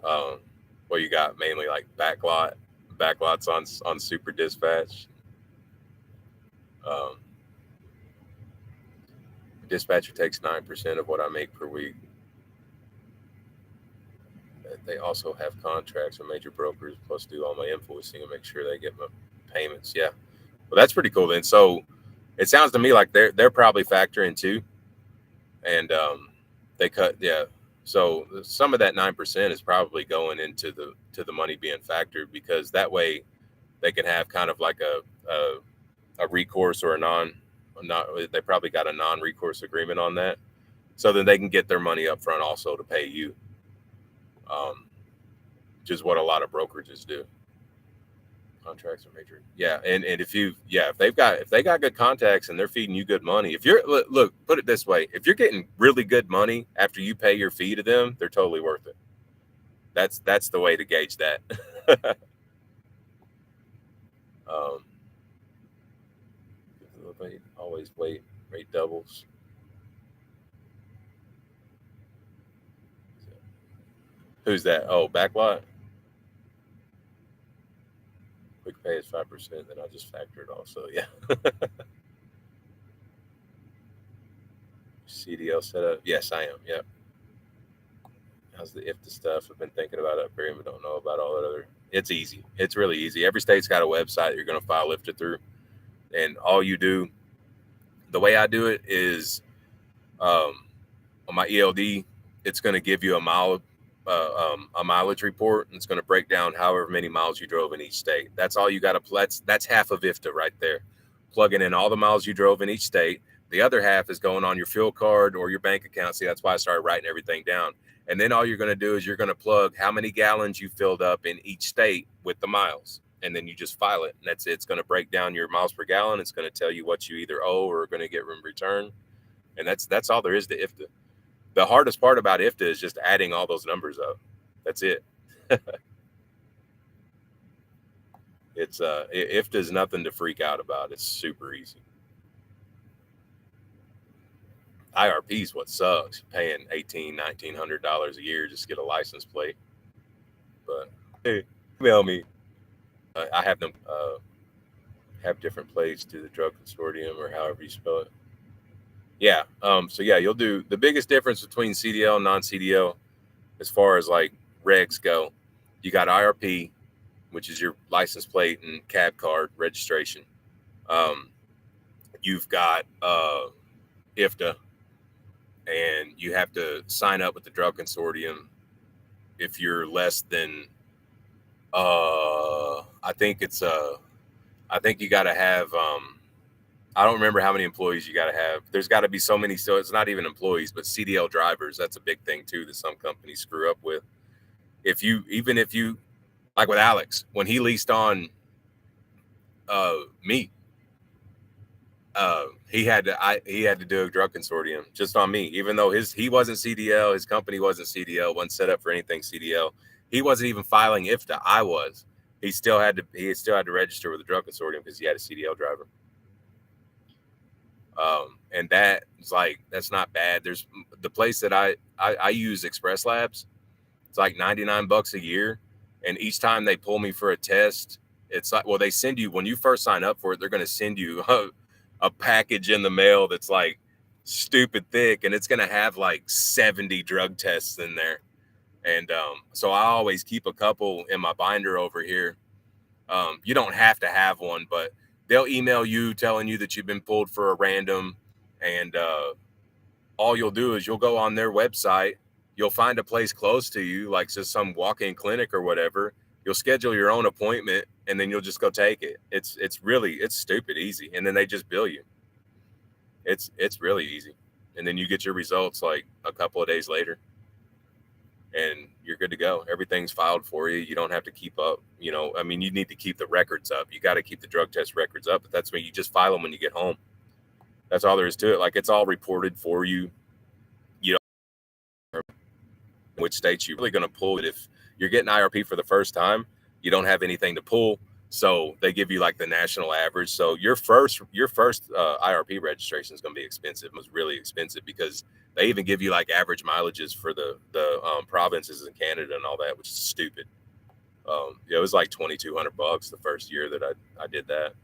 Speaker 1: well, you got mainly like backlots on Super Dispatch. Dispatcher takes 9% of what I make per week. They also have contracts with major brokers, plus do all my invoicing and make sure they get my payments. Yeah, well, that's pretty cool then. So it sounds to me like they're probably factoring too, and they cut. Yeah, so some of that 9% is probably going into the money being factored, because that way they can have kind of like a recourse or they probably got a non-recourse agreement on that, so then they can get their money up front also to pay you, which is what a lot of brokerages do. Contracts are major. Yeah, and if they got good contacts and they're feeding you good money, if you're look, put it this way, if you're getting really good money after you pay your fee to them, they're totally worth it. That's the way to gauge that. Always rate doubles. Who's that? Oh, backlot. Quick pay is 5%. Then I'll just factor it also. Yeah. CDL setup. Yes, I am. Yep. How's the IFTA stuff? I've been thinking about upgrading, but don't know about all that other. It's easy. It's really easy. Every state's got a website you're going to file IFTA through, and all you do, the way I do it is, on my ELD, it's going to give you a mileage report, and it's going to break down however many miles you drove in each state. That's all you got to. That's half of IFTA right there. Plugging in all the miles you drove in each state. The other half is going on your fuel card or your bank account. See, that's why I started writing everything down. And then all you're going to do is you're going to plug how many gallons you filled up in each state with the miles. And then you just file it. And that's it. It's going to break down your miles per gallon. It's going to tell you what you either owe or are going to get in return. And that's all there is to IFTA. The hardest part about IFTA is just adding all those numbers up. That's it. It's IFTA is nothing to freak out about. It's super easy. IRP is what sucks. Paying $1,800-$1,900 a year just to get a license plate. But hey, email me. I have them have different plates to the drug consortium or however you spell it. Yeah. So yeah, you'll do the biggest difference between CDL and non-CDL as far as like regs go. You got IRP, which is your license plate and cab card registration. You've got IFTA, and you have to sign up with the drug consortium if you're less than I think it's I think you got to have I don't remember how many employees you got to have. There's got to be so many. So it's not even employees, but CDL drivers. That's a big thing too that some companies screw up with. Even if you, like with Alex, when he leased on me, he had to do a drug consortium just on me, even though he wasn't CDL, his company wasn't CDL, wasn't set up for anything CDL. He wasn't even filing IFTA. I was. He still had to register with the drug consortium because he had a CDL driver. And that's not bad. There's the place that I use, Express Labs. It's like $99 a year, and each time they pull me for a test, it's like, well, they send you, when you first sign up for it, they're going to send you a package in the mail that's like stupid thick, and it's going to have like 70 drug tests in there. And so I always keep a couple in my binder over here. You don't have to have one, but they'll email you telling you that you've been pulled for a random, and all you'll do is you'll go on their website, you'll find a place close to you, like just some walk-in clinic or whatever. You'll schedule your own appointment, and then you'll just go take it. It's stupid easy, and then they just bill you. It's really easy, and then you get your results like a couple of days later, and you're good to go. Everything's filed for you. You don't have to keep up. You need to keep the records up. You got to keep the drug test records up, but that's when you just file them when you get home. That's all there is to it. Like, it's all reported for you. You know, which states you're really going to pull it. If you're getting IRP for the first time, you don't have anything to pull. So they give you like the national average. So your first IRP registration is going to be expensive. It was really expensive because they even give you like average mileages for the provinces in Canada and all that, which is stupid. It was like $2,200 the first year that I did that.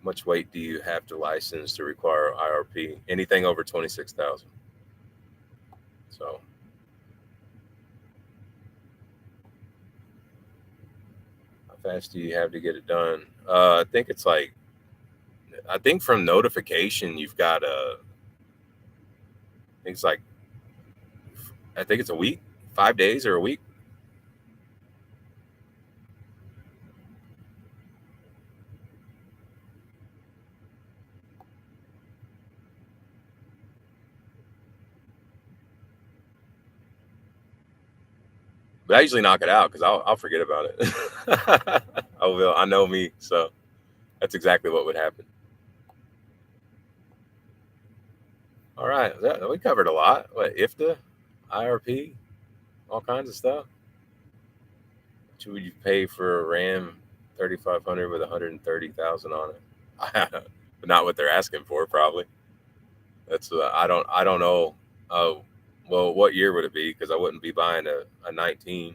Speaker 1: How much weight do you have to license to require IRP? Anything over 26,000. So how fast do you have to get it done? I think from notification you've got I think it's a week, 5 days or a week. But I usually knock it out because I'll forget about it. I will. I know me, so that's exactly what would happen. All right, we covered a lot. What, IFTA, IRP, all kinds of stuff. What would you pay for a Ram 3500 with 130,000 on it? But not what they're asking for, probably. That's I don't know. Well, what year would it be? Because I wouldn't be buying a 19.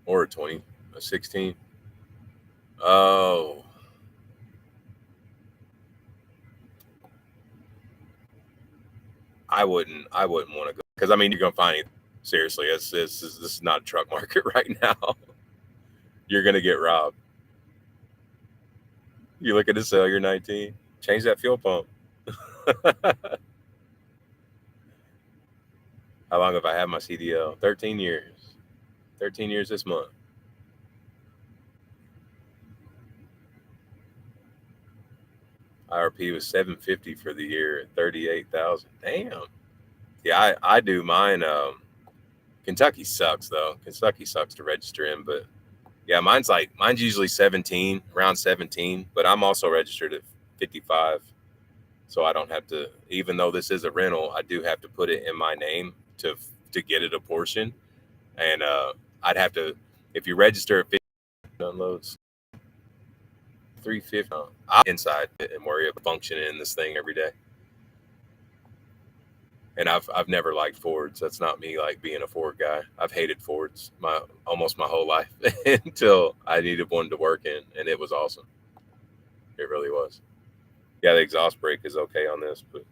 Speaker 1: Or a 20, a 16. Oh, I wouldn't want to go, because you're gonna find it. Seriously, this is not a truck market right now. You're gonna get robbed. You looking to sell your 19? Change that fuel pump. How long have I had my CDL? 13 years. 13 years this month. IRP was $750 for the year at 38,000. Damn. Yeah, I do mine. Kentucky sucks though. Kentucky sucks to register in, but yeah, mine's usually 17, around 17. But I'm also registered at 55, so I don't have to. Even though this is a rental, I do have to put it in my name to get it a portion, and I'd have to, if you register at 50, unloads 350 inside and worry about functioning in this thing every day. And I've never liked Fords. That's not me, like being a Ford guy. I've hated Fords almost my whole life until I needed one to work in, and it was awesome. It really was. Yeah, the exhaust brake is okay on this, but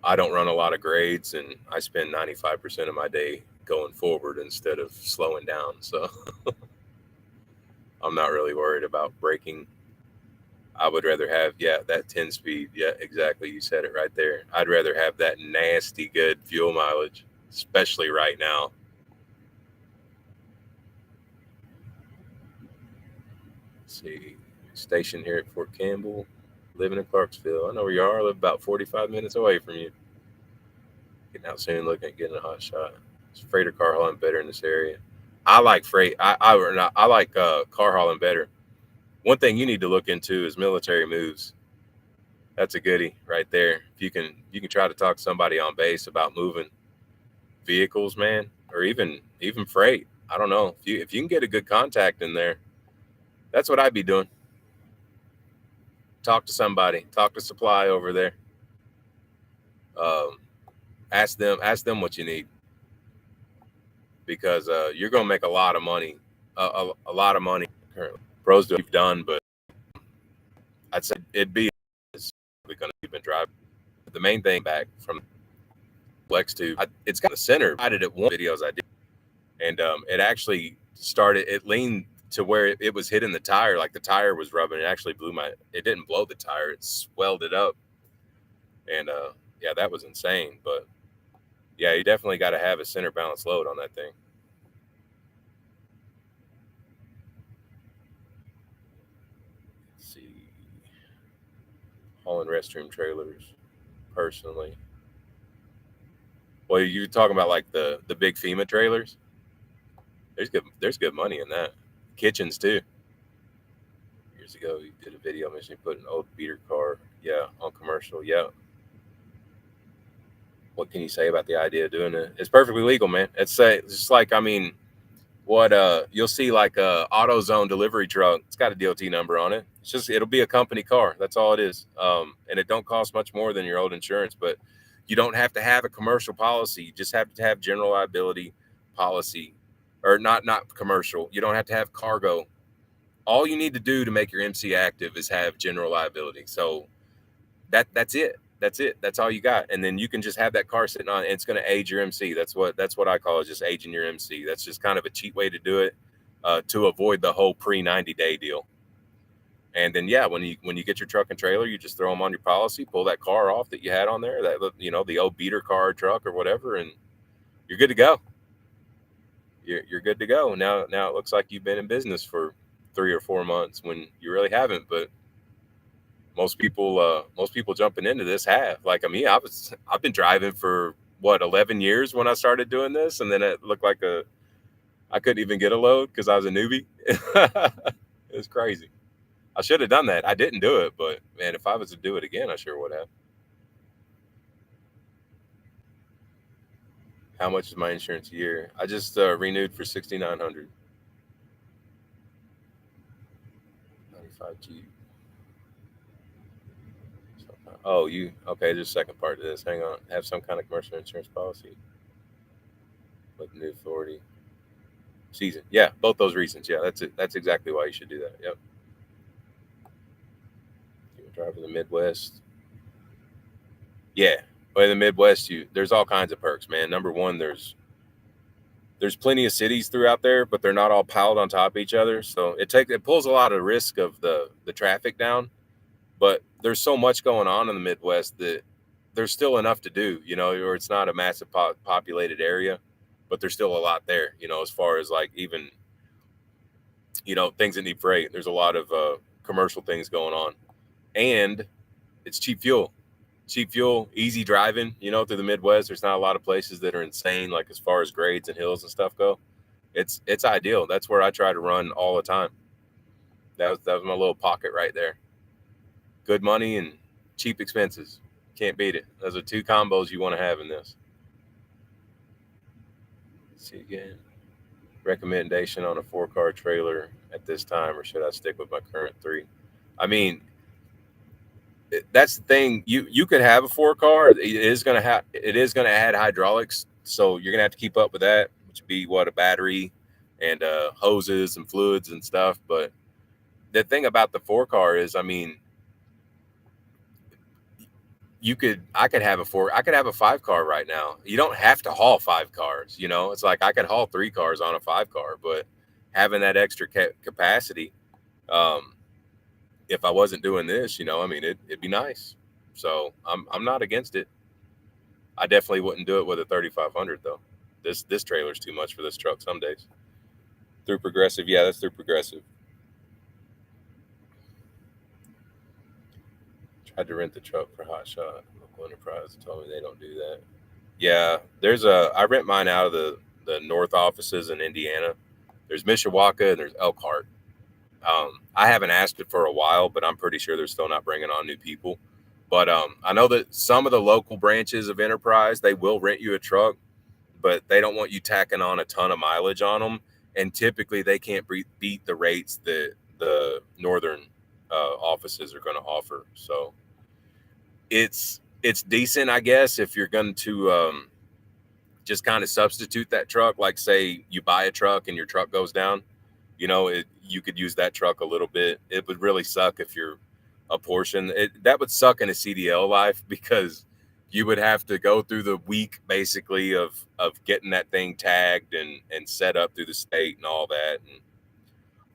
Speaker 1: I don't run a lot of grades, and I spend 95% of my day going forward instead of slowing down. So I'm not really worried about braking. I would rather have, that 10 speed. Yeah, exactly. You said it right there. I'd rather have that nasty good fuel mileage, especially right now. Let's see, stationed here at Fort Campbell, living in Clarksville. I know where you are. I live about 45 minutes away from you. Getting out soon, looking at getting a hot shot. Is freighter car hauling better in this area? I like freight. I like car hauling better. One thing you need to look into is military moves. That's a goodie right there. If you can try to talk to somebody on base about moving vehicles, man, or even freight. I don't know. If you can get a good contact in there, that's what I'd be doing. Talk to somebody. Talk to supply over there. Um, ask them what you need, because you're gonna make a lot of money. A lot of money currently. Pros do you've done, but I'd say it'd be because you've been driving. The main thing back from Flex to it's got the center. I did it one videos I did, and it actually started. It leaned to where it was hitting the tire, like the tire was rubbing. It actually blew my. It didn't blow the tire. It swelled it up, and yeah, that was insane. But yeah, you definitely got to have a center balance load on that thing. Let's see, hauling restroom trailers, personally. Well, you talking about like the big FEMA trailers? There's good money in that. Kitchens too. Years ago, you did a video mentioning put an old beater car, on commercial. Yeah. What can you say about the idea of doing it? It's perfectly legal, man. It's just like, I mean, what you'll see like a AutoZone delivery truck. It's got a DOT number on it. It'll be a company car. That's all it is. And it don't cost much more than your old insurance, but you don't have to have a commercial policy. You just have to have general liability policy, or not commercial. You don't have to have cargo. All you need to do to make your MC active is have general liability. So that's it. That's all you got. And then you can just have that car sitting on, and it's going to age your MC. That's what I call it, just aging your MC. That's just kind of a cheap way to do it, to avoid the whole pre 90-day deal. And then, when you get your truck and trailer, you just throw them on your policy, pull that car off that you had on there, that, the old beater car, truck, or whatever, and you're good to go. You're good to go. Now it looks like you've been in business for 3 or 4 months when you really haven't. But most people jumping into this have. Like, I mean, I've been driving for 11 years when I started doing this, and then it looked like I couldn't even get a load because I was a newbie. It was crazy. I should have done that. I didn't do it, but man, if I was to do it again, I sure would have. How much is my insurance a year? I just renewed for $6,900. 95G. Oh, you okay? There's a second part to this. Hang on. Have some kind of commercial insurance policy with new authority. Season. Yeah, both those reasons. Yeah, that's it. That's exactly why you should do that. Yep. You drive in the Midwest. Yeah, but in the Midwest, there's all kinds of perks, man. Number one, there's plenty of cities throughout there, but they're not all piled on top of each other. So it pulls a lot of risk of the traffic down. But there's so much going on in the Midwest that there's still enough to do, or it's not a massive populated area, but there's still a lot there, as far as like even, things that need freight. There's a lot of commercial things going on, and it's cheap fuel, easy driving, through the Midwest. There's not a lot of places that are insane, like as far as grades and hills and stuff go. It's ideal. That's where I try to run all the time. That was my little pocket right there. Good money and cheap expenses. Can't beat it. Those are two combos you want to have in this. Let's see again. Recommendation on a 4-car trailer at this time, or should I stick with my current 3? I mean, that's the thing. You could have a 4-car. It is going to add hydraulics, so you're going to have to keep up with that, which would be a battery and hoses and fluids and stuff. But the thing about the 4-car is, I mean, I could have a 5-car right now. You don't have to haul 5 cars. It's like I could haul 3 cars on a 5-car, but having that extra capacity, if I wasn't doing this, I mean, it'd be nice. So I'm not against it. I definitely wouldn't do it with a 3500 though. This trailer's too much for this truck some days. Through Progressive, yeah, that's through Progressive. Tried to rent the truck for Hot Shot. Local Enterprise told me they don't do that. Yeah, I rent mine out of the north offices in Indiana. There's Mishawaka and there's Elkhart. I haven't asked it for a while, but I'm pretty sure they're still not bringing on new people. But I know that some of the local branches of Enterprise, they will rent you a truck, but they don't want you tacking on a ton of mileage on them. And typically they can't beat the rates that the northern offices are going to offer. So it's decent, I guess, if you're going to just kind of substitute that truck. Like say you buy a truck and your truck goes down, you could use that truck a little bit. It would really suck if you're a portion. That would suck in a CDL life because you would have to go through the week basically of getting that thing tagged and set up through the state and all that.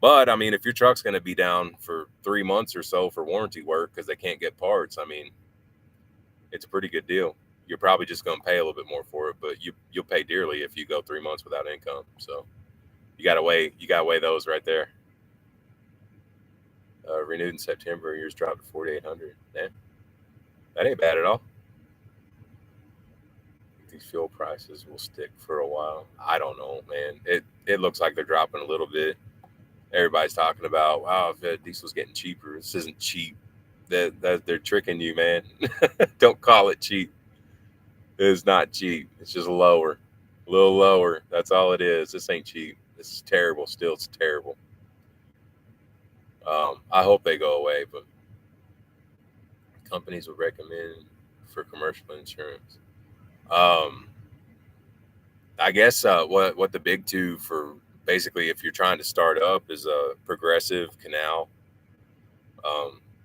Speaker 1: But I mean, if your truck's going to be down for 3 months or so for warranty work because they can't get parts, I mean, it's a pretty good deal. You're probably just going to pay a little bit more for it, but you'll pay dearly if you go 3 months without income. So you gotta weigh those right there. Renewed in September, yours dropped to 4,800. Yeah, that ain't bad at all. These fuel prices will stick for a while. I don't know, man. It looks like they're dropping a little bit. Everybody's talking about, wow, if diesel's getting cheaper. This isn't cheap. That they're tricking you, man. Don't call it cheap. It's not cheap. It's just lower, a little lower. That's all it is. This ain't cheap. This is terrible. Still, it's terrible. I hope they go away, but companies would recommend for commercial insurance. Um, I guess what the big two for basically if you're trying to start up is a Progressive, Canal.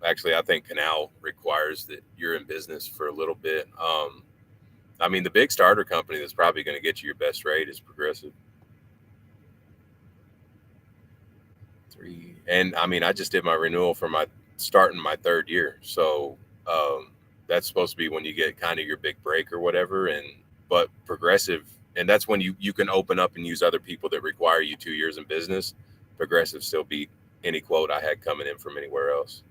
Speaker 1: Actually, I think Canal requires that you're in business for a little bit. I mean, the big starter company that's probably going to get you your best rate is Progressive. And I mean, I just did my renewal for my starting my third year, so that's supposed to be when you get kind of your big break or whatever. But Progressive, and that's when you can open up and use other people that require you 2 years in business. Progressive still beat any quote I had coming in from anywhere else.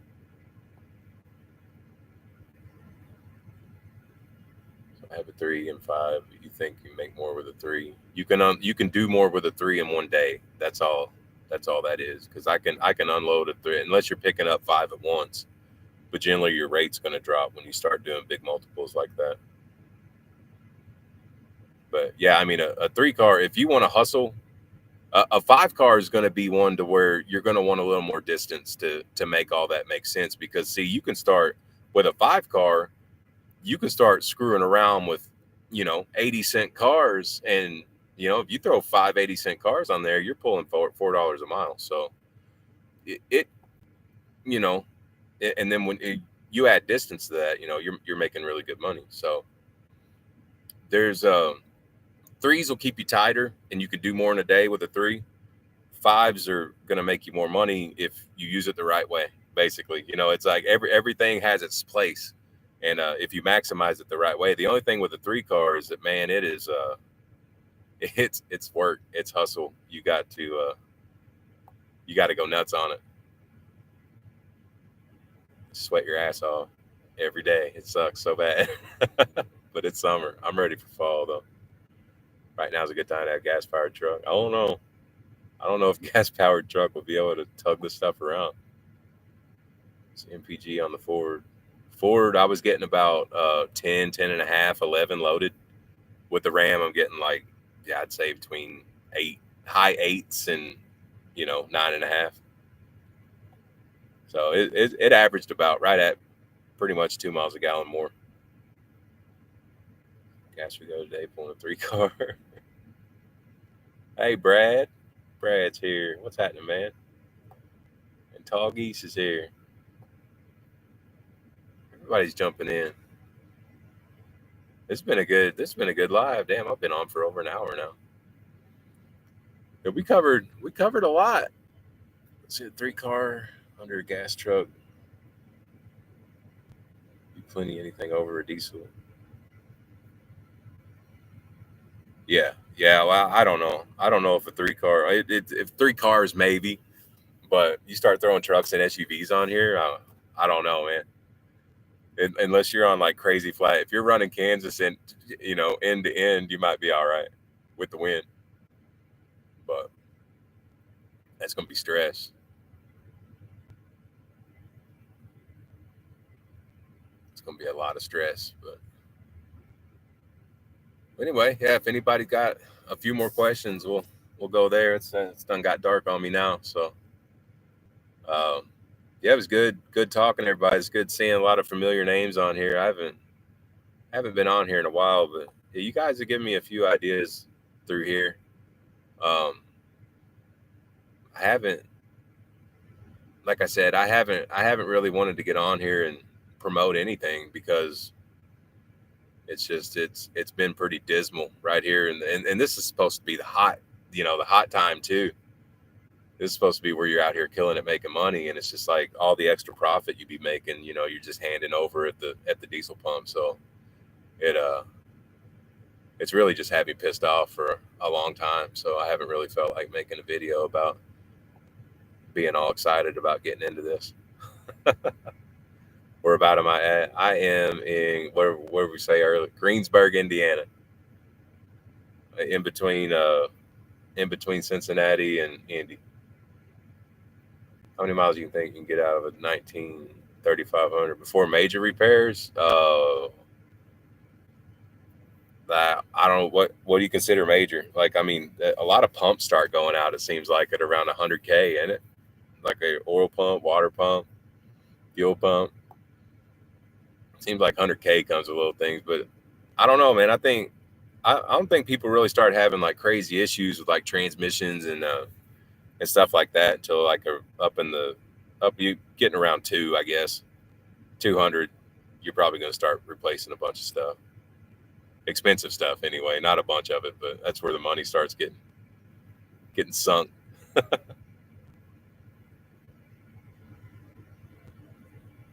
Speaker 1: So I have a 3 and 5. You think you make more with a 3? You can do more with a 3 in one day. That's all. That's all that is. Because I can unload a 3 unless you're picking up 5 at once. But generally, your rate's going to drop when you start doing big multiples like that. But yeah, I mean, a 3 car, if you want to hustle, a 5 car is going to be one to where you're going to want a little more distance to make all that make sense. Because see, you can start with a 5 car, you can start screwing around with 80-cent cars, and if you throw 5 80-cent cars on there, you're pulling $4 a mile. So it and then when you add distance to that, you're making really good money. So there's 3s will keep you tighter and you could do more in a day with a 3. 5s are going to make you more money if you use it the right way. Basically, it's like everything has its place, and if you maximize it the right way. The only thing with a 3 car is that, man, it is it's work, it's hustle. You got to go nuts on it. Sweat your ass off every day. It sucks so bad. But it's summer. I'm ready for fall though. Right now is a good time to have a gas powered truck. I don't know. I don't know if gas powered truck will be able to tug this stuff around. It's MPG on the Ford. I was getting about 10 and a half, 11 loaded. With the Ram, I'm getting like, yeah, I'd say between high 8s and 9.5. So it averaged about right at pretty much 2 miles a gallon more. Gas we go today pulling a 3 car. Hey, Brad. Brad's here. What's happening, man? And Tall Geese is here. Everybody's jumping in. This has been a good live. Damn, I've been on for over an hour now. But we covered a lot. Let's see, a 3 car under a gas truck. plenty anything over a diesel. Yeah. Well, I don't know. I don't know if a if 3 cars maybe, but you start throwing trucks and SUVs on here, I don't know, man. Unless you're on like crazy flat. If you're running Kansas and end to end, you might be all right with the wind, but that's gonna be stress. It's gonna be a lot of stress, but anyway, yeah. If anybody got a few more questions, we'll go there. It's done got dark on me now, so yeah, it was good talking to everybody. It's good seeing a lot of familiar names on here. I haven't been on here in a while, but yeah, you guys have given me a few ideas through here. I haven't, like I said, I haven't really wanted to get on here and promote anything because it's been pretty dismal right here, and this is supposed to be the hot time too. This is supposed to be where you're out here killing it, making money, and it's just like all the extra profit you be making, you're just handing over at the diesel pump. So it's really just had me pissed off for a long time. So I haven't really felt like making a video about being all excited about getting into this. Where about am I at? I am in where we say earlier, Greensburg, Indiana, in between Cincinnati and Indy. How many miles do you think you can get out of a 3500 before major repairs? I don't know what do you consider major. Like, I mean, a lot of pumps start going out. It seems like at around 100K, isn't it? Like a oil pump, water pump, fuel pump. Seems like 100K comes with little things, but I don't know, man. I don't think people really start having like crazy issues with like transmissions and stuff like that until like you getting around 2, I guess 200. You're probably going to start replacing a bunch of stuff, expensive stuff anyway. Not a bunch of it, but that's where the money starts getting sunk.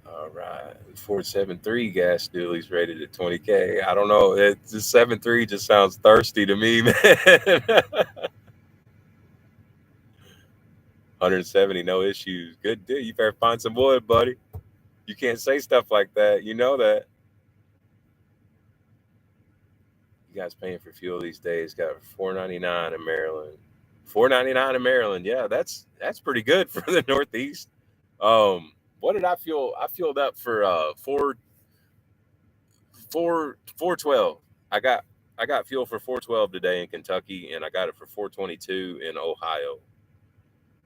Speaker 1: All right, 473 gas dualies rated at 20K. I don't know. It's just 73 just sounds thirsty to me, man. 170, no issues. Good deal. You better find some wood, buddy. You can't say stuff like that. You know that. You guys paying for fuel these days? Got $4.99 in Maryland. $4.99 in Maryland. Yeah, that's pretty good for the Northeast. What did I fuel? I fueled up for 412. I got fuel for 412 today in Kentucky, and I got it for 422 in Ohio.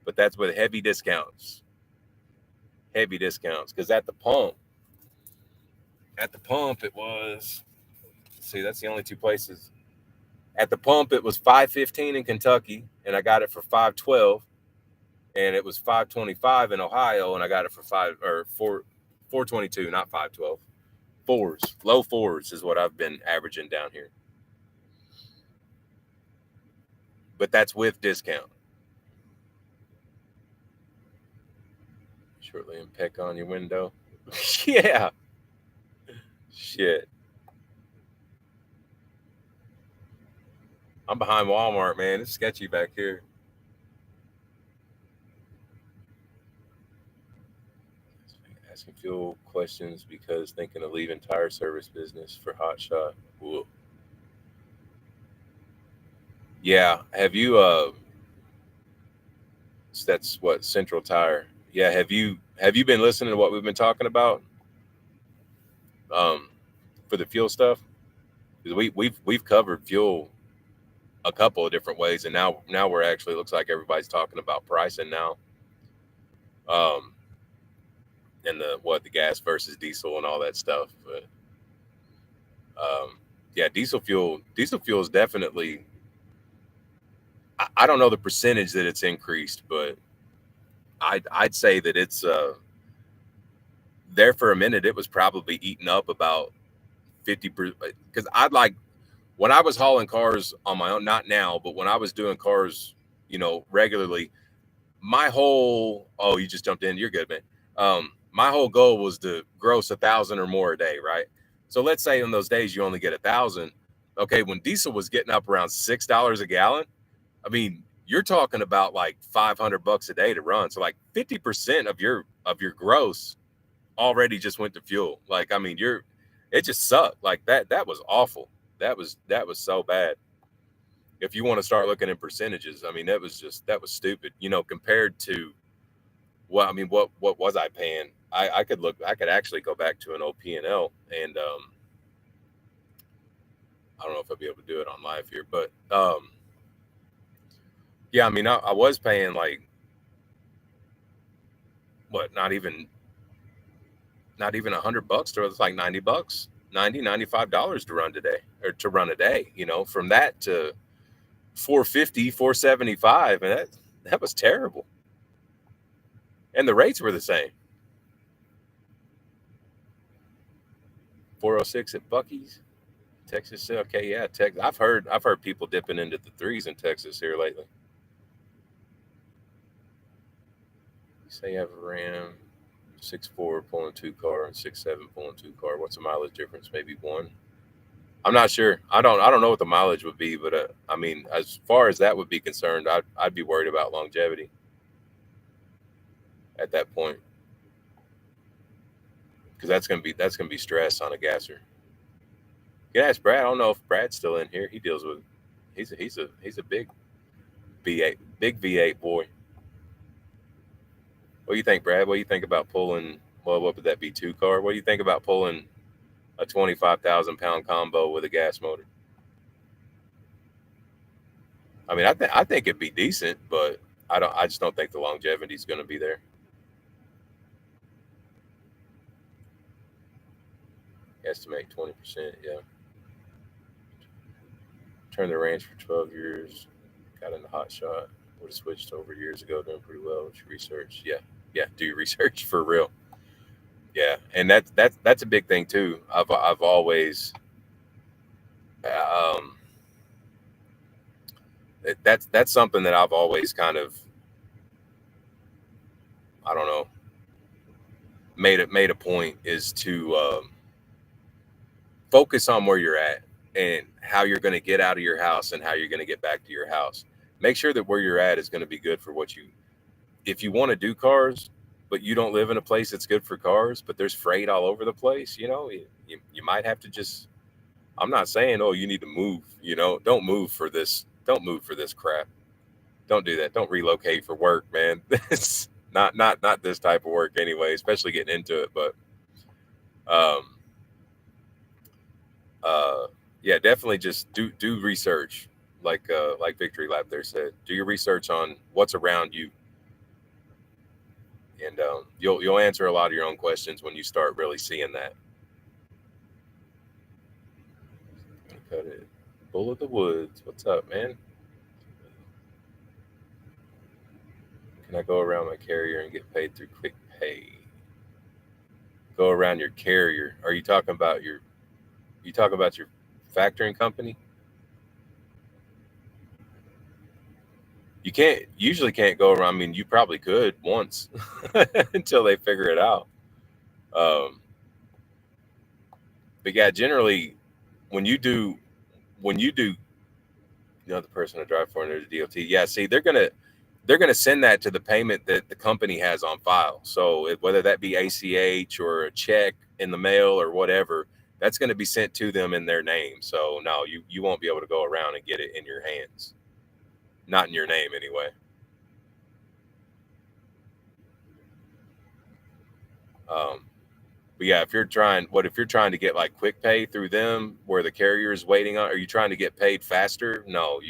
Speaker 1: But that's with heavy discounts. Heavy discounts, because at the pump it was. See, that's the only 2 places. At the pump, it was 515 in Kentucky, and I got it for 512, and it was 525 in Ohio, and I got it for 422, not 512. Low fours is what I've been averaging down here. But that's with discount. Shortly and peck on your window. Yeah. Shit. I'm behind Walmart, man. It's sketchy back here. Asking fuel questions because thinking of leaving tire service business for hot shot. Ooh. Yeah. Have you that's what Central Tire. Yeah, have you been listening to what we've been talking about? For the fuel stuff? We've covered fuel a couple of different ways, and now we're actually, looks like everybody's talking about pricing now. And the gas versus diesel and all that stuff. But yeah, diesel fuel is definitely, I don't know the percentage that it's increased, but I'd say that it's there for a minute. It was probably eating up about 50%, because when I was hauling cars on my own, not now, but when I was doing cars, regularly, my whole, oh, you just jumped in. You're good, man. my whole goal was to gross 1,000 or more a day, right? So let's say on those days you only get 1,000. Okay, when diesel was getting up around $6 a gallon, I mean, you're talking about like $500 a day to run. So like 50% of your gross already just went to fuel. Like, I mean, it just sucked. Like that was awful. That was so bad. If you want to start looking in percentages, I mean, that was stupid. Compared to what was I paying? I could actually go back to an old P&L and I don't know if I'll be able to do it on live here, but yeah, I mean, I was paying like what, not even $100 to, it's like $90, $95 to run today, or to run a day, from that to 450, 475. And that was terrible. And the rates were the same. 406 at Bucky's, Texas. Okay, yeah, Texas. I've heard people dipping into the threes in Texas here lately. Say you have a Ram 6.4 pulling 2 car and 6.7 pulling 2 car. What's the mileage difference? Maybe 1. I'm not sure. I don't know what the mileage would be, but I mean, as far as that would be concerned, I'd be worried about longevity at that point, because that's gonna be stress on a gasser. You can ask Brad. I don't know if Brad's still in here. He deals with. He's a big V8 boy. What do you think, Brad? What do you think about pulling? Well, what would that be? 2 car. What do you think about pulling a 25,000-pound combo with a gas motor? I mean, I think it'd be decent, but I just don't think the longevity is going to be there. Estimate 20%. Yeah. Turned the ranch for 12 years. Got in the hot shot. Would have switched over years ago. Doing pretty well with your research. Yeah. Do your research for real. Yeah, and that's a big thing too. I've always um, that's something that I've always kind of, I don't know, made a point, is to focus on where you're at and how you're going to get out of your house and how you're going to get back to your house. Make sure that where you're at is going to be good for what you. If you want to do cars, but you don't live in a place that's good for cars, but there's freight all over the place, you might have to just. I'm not saying, oh, you need to move. Don't move for this. Don't move for this crap. Don't do that. Don't relocate for work, man. It's not this type of work anyway, especially getting into it. But yeah, definitely just do research, like Victory Lab there said. Do your research on what's around you, and you'll answer a lot of your own questions when you start really seeing that. Cut it. Bull of the Woods. What's up, man? Can I go around my carrier and get paid through Quick Pay? Go around your carrier? Are you talking about your factoring company? You usually can't go around. I mean, you probably could once until they figure it out. But yeah, generally, when you do, the person I drive for and there's a DOT. Yeah, see, they're gonna send that to the payment that the company has on file. So whether that be ACH or a check in the mail or whatever, that's going to be sent to them in their name. So no, you won't be able to go around and get it in your hands. Not in your name anyway. But yeah, if you're trying to get like quick pay through them where the carrier is waiting on, are you trying to get paid faster? No,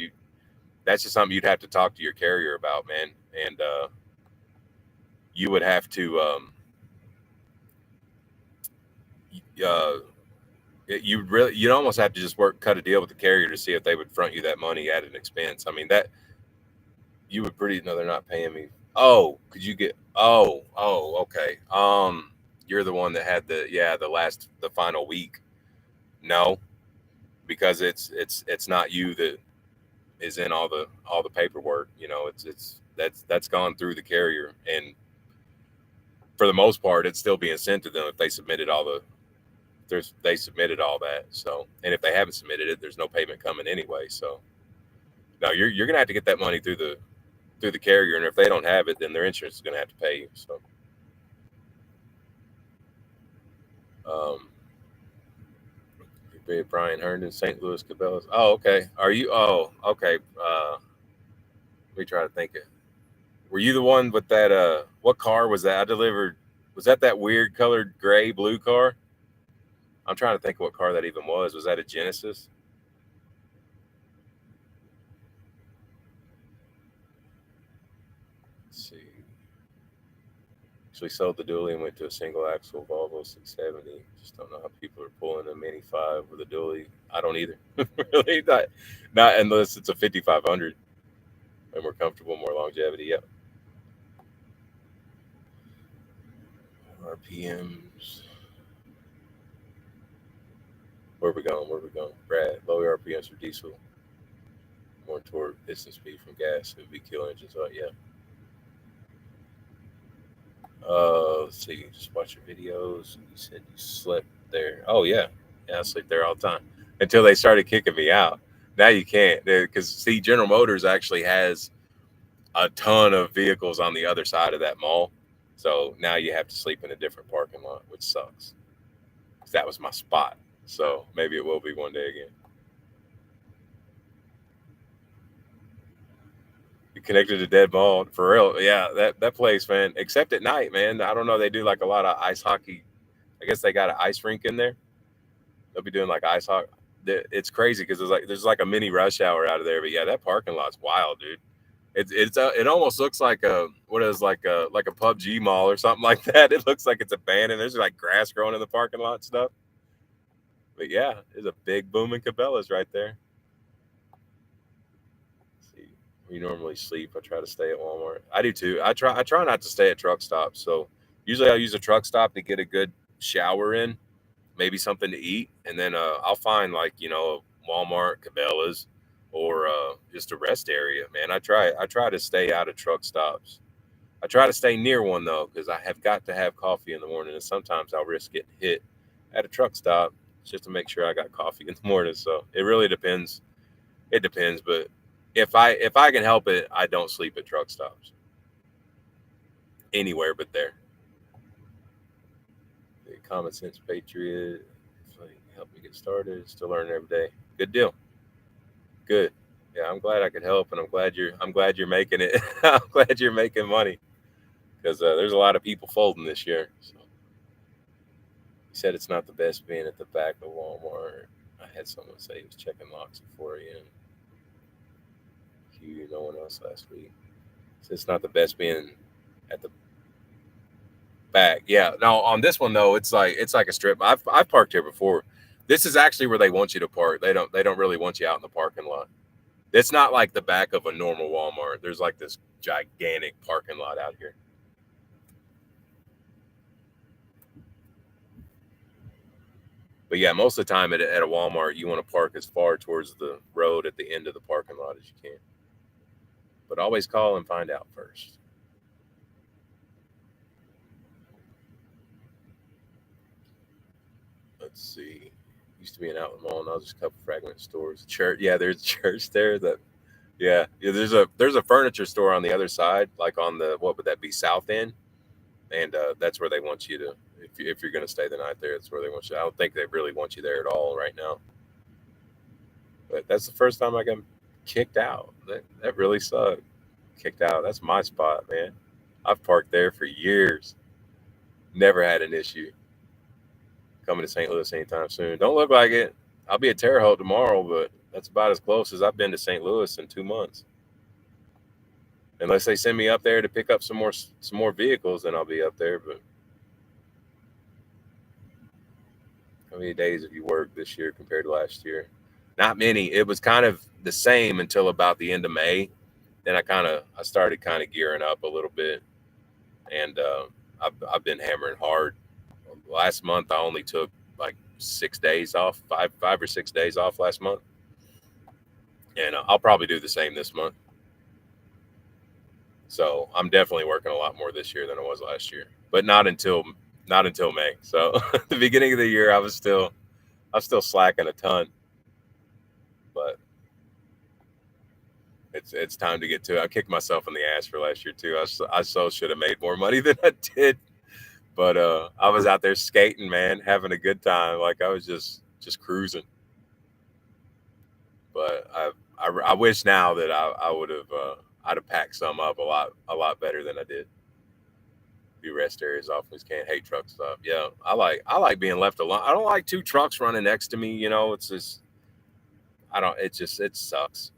Speaker 1: that's just something you'd have to talk to your carrier about, man. And you would have to you'd almost have to just cut a deal with the carrier to see if they would front you that money at an expense. I mean, that you would no, they're not paying me. Oh, could you get? Oh, okay. You're the one that had the final week. No, because it's not you that is in all the paperwork. That's gone through the carrier, and for the most part, it's still being sent to them if they submitted all they submitted all that. So, and if they haven't submitted it, there's no payment coming anyway. So, no, you're gonna have to get that money through the carrier, and if they don't have it, then their insurance is gonna have to pay you. So, Brian Herndon, St. Louis Cabela's. Oh, okay. Are you? Oh, okay. Let me try to think it. Were you the one with that? What car was that? I delivered. Was that weird colored gray blue car? I'm trying to think of what car that even was. Was that a Genesis? Let's see. Actually sold the dually and went to a single axle Volvo 670. Just don't know how people are pulling a Mini 5 with a dually. I don't either. Really, not unless it's a 5500 and we're comfortable, more longevity. Yep. RPMs. Where we going? Brad, lower RPMs for diesel. More torque, piston speed from gas. It would be kill engines. Oh, yeah. Let's see. Just watch your videos. You said you slept there. Oh, yeah. Yeah, I sleep there all the time until they started kicking me out. Now you can't, because see, General Motors actually has a ton of vehicles on the other side of that mall. So now you have to sleep in a different parking lot, which sucks. That was my spot. So maybe it will be one day again. You connected to dead ball for real. Yeah, that place, man. Except at night, man. I don't know. They do like a lot of ice hockey. I guess they got an ice rink in there. They'll be doing like ice hockey. It's crazy because there's like a mini rush hour out of there. But yeah, that parking lot's wild, dude. It almost looks like a like a PUBG mall or something like that. It looks like it's abandoned. There's like grass growing in the parking lot and stuff. But yeah, there's a big booming Cabela's right there. Let's see, we normally sleep. I try to stay at Walmart. I do too. I try not to stay at truck stops. So usually I'll use a truck stop to get a good shower in, maybe something to eat, and then I'll find like Walmart, Cabela's, or just a rest area. Man, I try to stay out of truck stops. I try to stay near one though, because I have got to have coffee in the morning, and sometimes I'll risk getting hit at a truck stop just to make sure I got coffee in the morning. So it really depends. It depends, but if I can help it, I don't sleep at truck stops anywhere but there. The Common Sense Patriot, help me get started. Still learning every day. Good deal. Good. Yeah, I'm glad I could help, and I'm glad you're making it. I'm glad you're making money, because there's a lot of people folding this year. So. He said it's not the best being at the back of Walmart. I had someone say he was checking locks at 4 a.m. No one else last week. So it's not the best being at the back. Yeah. No, on this one though, it's like a strip. I've parked here before. This is actually where they want you to park. They don't really want you out in the parking lot. It's not like the back of a normal Walmart. There's like this gigantic parking lot out here. But yeah, most of the time at a Walmart, you want to park as far towards the road at the end of the parking lot as you can. But always call and find out first. Let's see. Used to be an outlet mall, now there's a couple fragment stores. Church, yeah, there's a church there. Yeah. There's a furniture store on the other side, like on the, what would that be, south end, and that's where they want you to. If you're going to stay the night there, that's where they want you. I don't think they really want you there at all right now. But that's the first time I got kicked out. That really sucked. Kicked out. That's my spot, man. I've parked there for years. Never had an issue. Coming to St. Louis anytime soon. Don't look like it. I'll be at Terre Haute tomorrow, but that's about as close as I've been to St. Louis in 2 months. Unless they send me up there to pick up some more vehicles, then I'll be up there. But how many days have you worked this year compared to last year? Not many. It was kind of the same until about the end of May. Then I started kind of gearing up a little bit, and I've been hammering hard. Last month I only took like 6 days off, five or 6 days off last month, and I'll probably do the same this month. So I'm definitely working a lot more this year than I was last year. but not until May. So the beginning of the year, I was still slacking a ton, but it's time to get to it. I kicked myself in the ass for last year too. I so should have made more money than I did, but I was out there skating, man, having a good time. Like I was just cruising. But I wish now that I would have I'd have packed some up a lot better than I did. Do rest areas off as can. Hate truck stuff. Yeah, I like being left alone. I don't like two trucks running next to me. You know, it's just it sucks.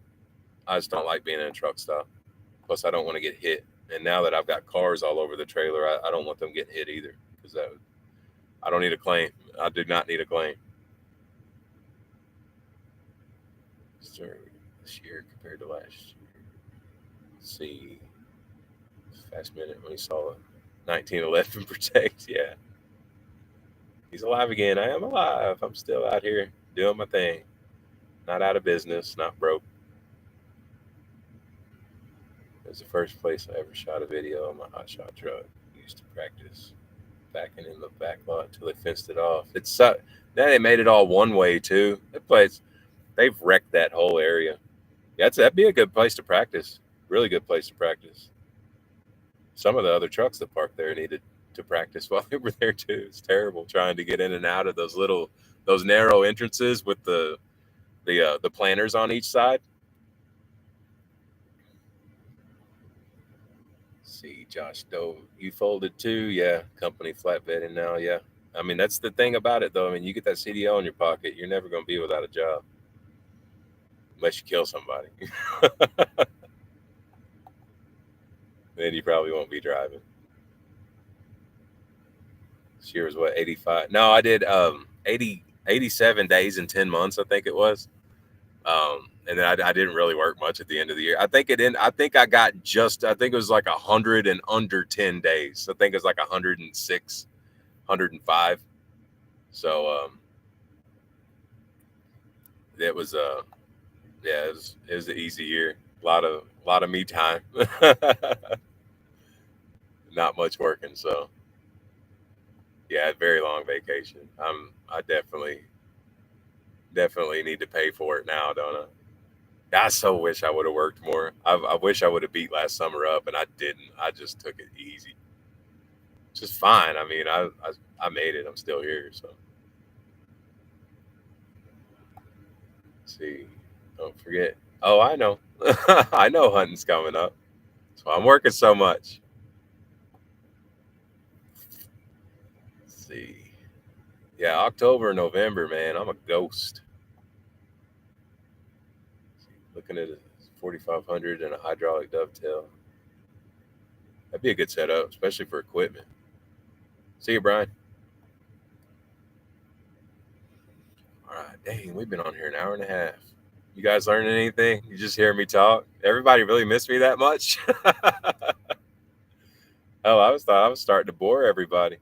Speaker 1: I just don't like being in a truck stop. Plus, I don't want to get hit. And now that I've got cars all over the trailer, I don't want them getting hit either because I don't need a claim. I do not need a claim. This year compared to last year. Let's see. Fast minute when he saw it. 1911 protect. Yeah. He's alive again. I am alive. I'm still out here doing my thing. Not out of business, not broke. It was the first place I ever shot a video on my hotshot truck. Used to practice backing in the back lot until they fenced it off. It's now they made it all one way too. That place, they've wrecked that whole area. Yeah, that'd be a good place to practice. Really good place to practice. Some of the other trucks that parked there needed to practice while they were there too. It's terrible trying to get in and out of those narrow entrances with the planters on each side. See, Josh Doe, you folded too? Yeah, company flatbedding now. Yeah, I mean that's the thing about it though. I mean, you get that CDL in your pocket, you're never going to be without a job unless you kill somebody. Then you probably won't be driving. This year was what, 85? No, I did 87 days and 10 months, I think it was. And then I didn't really work much at the end of the year. I think I got I think it was like 100 and under 10 days. I think it was like 106, 105. So it was yeah, it was an easy year. A lot of me time. Not much working, so yeah, very long vacation. I definitely need to pay for it now, don't I? I so wish I would have worked more. I wish I would have beat last summer up, and I didn't. I just took it easy. Just fine. I mean, I made it. I'm still here. So, let's see, don't forget. Oh, I know. I know hunting's coming up. So I'm working so much. Let's see. Yeah, October, November, man. I'm a ghost. Looking at a 4500 and a hydraulic dovetail. That'd be a good setup, especially for equipment. See you, Brian. All right, dang, we've been on here an hour and a half. You guys learning anything? You just hear me talk? Everybody really missed me that much? Oh, I was starting to bore everybody.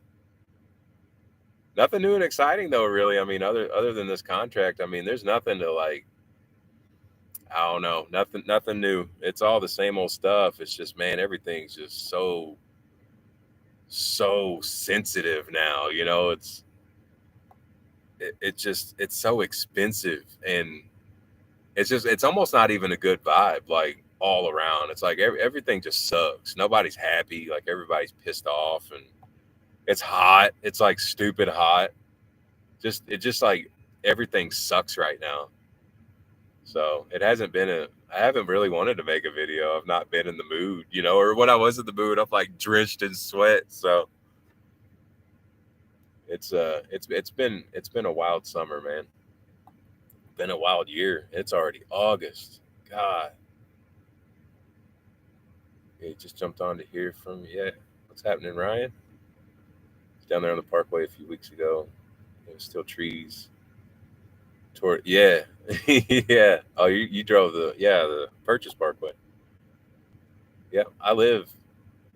Speaker 1: Nothing new and exciting though, really. I mean, other than this contract, I mean, there's nothing to like. I don't know, nothing new. It's all the same old stuff. It's just, man, everything's just so sensitive now. You know, it's so expensive, and it's almost not even a good vibe. Like all around, it's like everything just sucks. Nobody's happy. Like everybody's pissed off, and it's hot. It's like stupid hot. It just like everything sucks right now. So it hasn't been I haven't really wanted to make a video. I've not been in the mood, you know, or when I was in the mood, I'm like drenched in sweat. So it's been a wild summer, man. Been a wild year. It's already August. God. He just jumped on to hear from you. Yeah. What's happening, Ryan? Down there on the parkway a few weeks ago. There was still trees. Yeah. Yeah. Oh, you drove the Purchase Parkway. Yeah. I live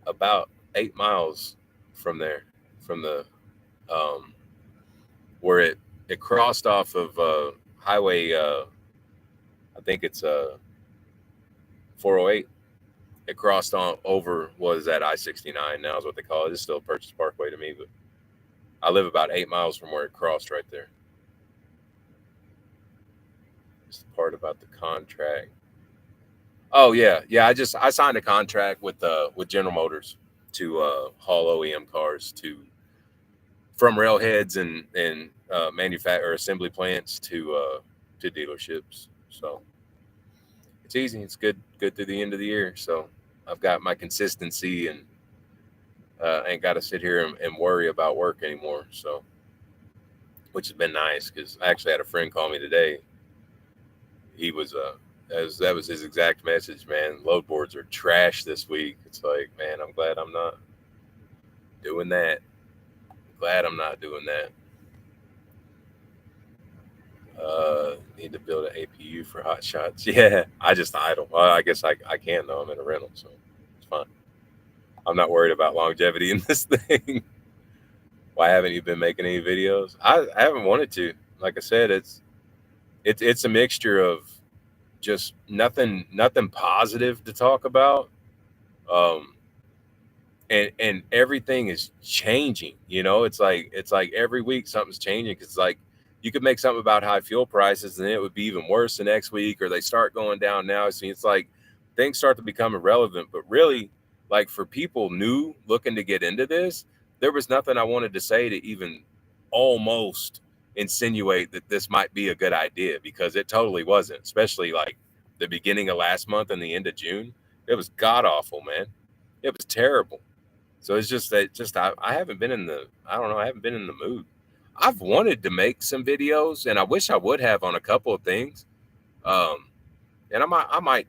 Speaker 1: about 8 miles from there, from the where it crossed off of highway I think it's 408. It crossed on over, was that I-69 now is what they call it. It's still Purchase Parkway to me, but I live about 8 miles from where it crossed right there. It's the part about the contract. Oh yeah, yeah. I signed a contract with General Motors to haul OEM cars from railheads and manufacturer assembly plants to dealerships. So it's easy. It's good through the end of the year. So I've got my consistency and ain't got to sit here and worry about work anymore. So, which has been nice because I actually had a friend call me today. He was that was his exact message, man. Load boards are trash this week. It's like, man, I'm glad I'm not doing that. Glad I'm not doing that. Need to build an APU for hot shots. Yeah, I just idle. Well, I guess I can though. I'm in a rental, so it's fine. I'm not worried about longevity in this thing. Why haven't you been making any videos? I haven't wanted to. Like I said, it's a mixture of just nothing positive to talk about. And everything is changing. It's like every week something's changing because it's like you could make something about high fuel prices and then it would be even worse the next week, or they start going down now. So it's like things start to become irrelevant. But really, like for people new looking to get into this, there was nothing I wanted to say to even almost insinuate that this might be a good idea, because it totally wasn't, especially like the beginning of last month and the end of June. It was god awful, man. It was terrible. So it's just that I haven't been in the, I don't know, I haven't been in the mood. I've wanted to make some videos and I wish I would have on a couple of things. And I might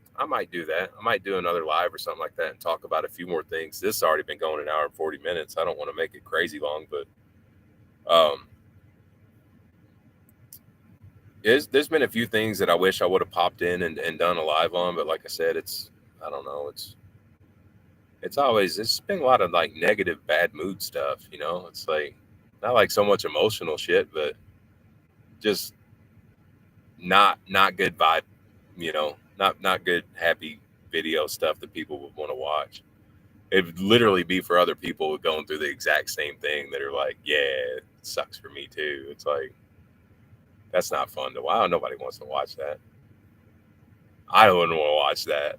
Speaker 1: do that. I might do another live or something like that and talk about a few more things. This has already been going an hour and 40 minutes. I don't want to make it crazy long, but there's been a few things that I wish I would have popped in and done a live on, but like I said, I don't know, it's been a lot of like negative, bad mood stuff, It's like not like so much emotional shit, but just not good vibe, not good happy video stuff that people would want to watch. It would literally be for other people going through the exact same thing that are like, yeah, it sucks for me too. It's like, that's not fun to watch. Nobody wants to watch that. I wouldn't want to watch that.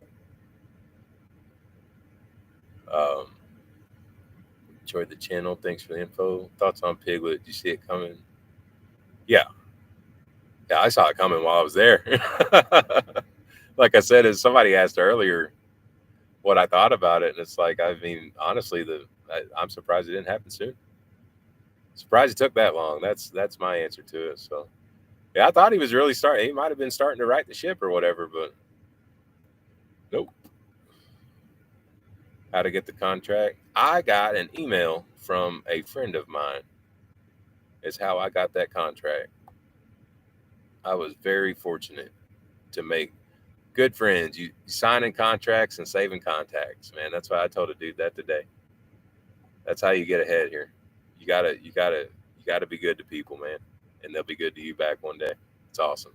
Speaker 1: Enjoyed the channel. Thanks for the info. Thoughts on Piglet? Did you see it coming? Yeah, I saw it coming while I was there. Like I said, as somebody asked earlier what I thought about it, and it's like, I mean, honestly, I'm surprised it didn't happen soon. Surprised it took that long. That's my answer to it. So yeah, I thought he was really starting. He might have been starting to right the ship or whatever, but nope. How to get the contract? I got an email from a friend of mine. Is how I got that contract. I was very fortunate to make good friends. You signing contracts and saving contacts, man. That's why I told a dude that today. That's how you get ahead here. You gotta be good to people, man, and they'll be good to you back one day. It's awesome.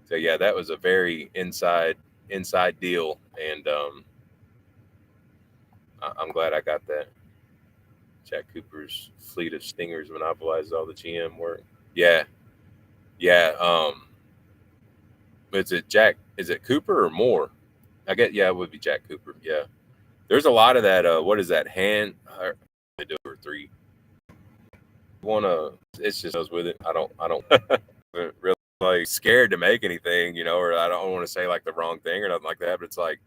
Speaker 1: So yeah, that was a very inside deal, and I'm glad I got that. Jack Cooper's fleet of Stingers monopolizes all the GM work. Yeah. Is it Cooper or Moore? I get, yeah, it would be Jack Cooper. Yeah. There's a lot of that. What is that? They do over 3. It's just goes with it. I don't really like scared to make anything, or I don't want to say like the wrong thing or nothing like that. But it's like,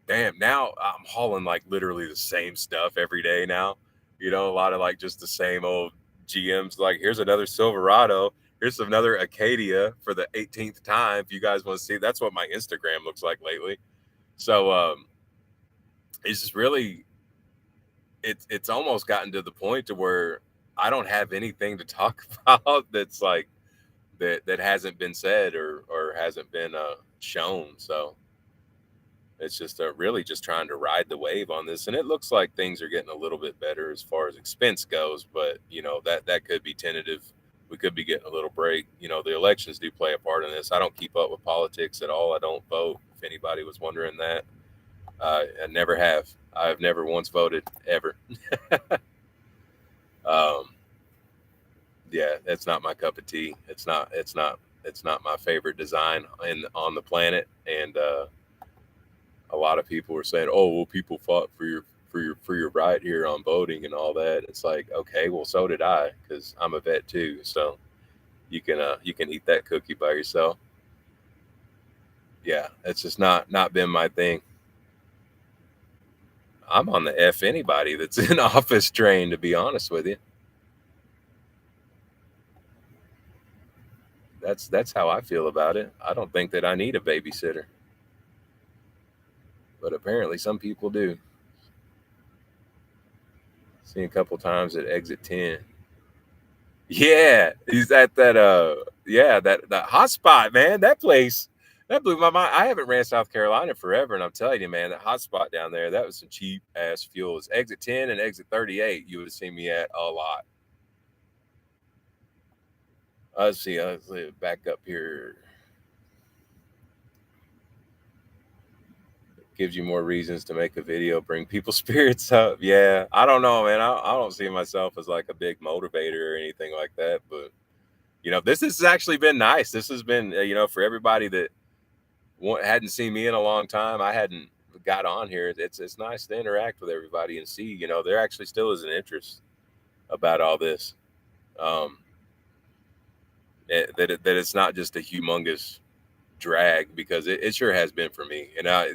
Speaker 1: damn, now I'm hauling like literally the same stuff every day now. A lot of like just the same old GMs. Like, here's another Silverado. Here's another Acadia for the 18th time. If you guys want to see, that's what my Instagram looks like lately. So it's just really, it's almost gotten to the point to where I don't have anything to talk about that's like that hasn't been said or hasn't been shown. So it's just really just trying to ride the wave on this, and it looks like things are getting a little bit better as far as expense goes, but that could be tentative. We could be getting a little break. The elections do play a part in this. I don't keep up with politics at all. I don't vote, if anybody was wondering that. I never have. I've never once voted ever. um, yeah, that's not my cup of tea. It's not my favorite design on the planet. And a lot of people were saying, "Oh, well, people fought for your right here on voting and all that." It's like, okay, well, so did I, because I'm a vet too. So you can eat that cookie by yourself. Yeah, it's just not been my thing. I'm on the F anybody that's in office train, to be honest with you. That's how I feel about it. I don't think that I need a babysitter, but apparently some people do. Seen a couple times at exit 10. Yeah, he's at that yeah, that hot spot, man. That place that blew my mind. I haven't ran South Carolina forever, and I'm telling you, man, that hot spot down there, that was some cheap ass fuel. It's exit 10 and exit 38. You would have seen me at a lot. Let's see, back up here. Gives you more reasons to make a video, bring people's spirits up. Yeah, I don't know, man. I don't see myself as like a big motivator or anything like that. But this has actually been nice. This has been, for everybody that hadn't seen me in a long time. I hadn't got on here. It's nice to interact with everybody and see, there actually still is an interest about all this. That it's not just a humongous drag, because it sure has been for me. And I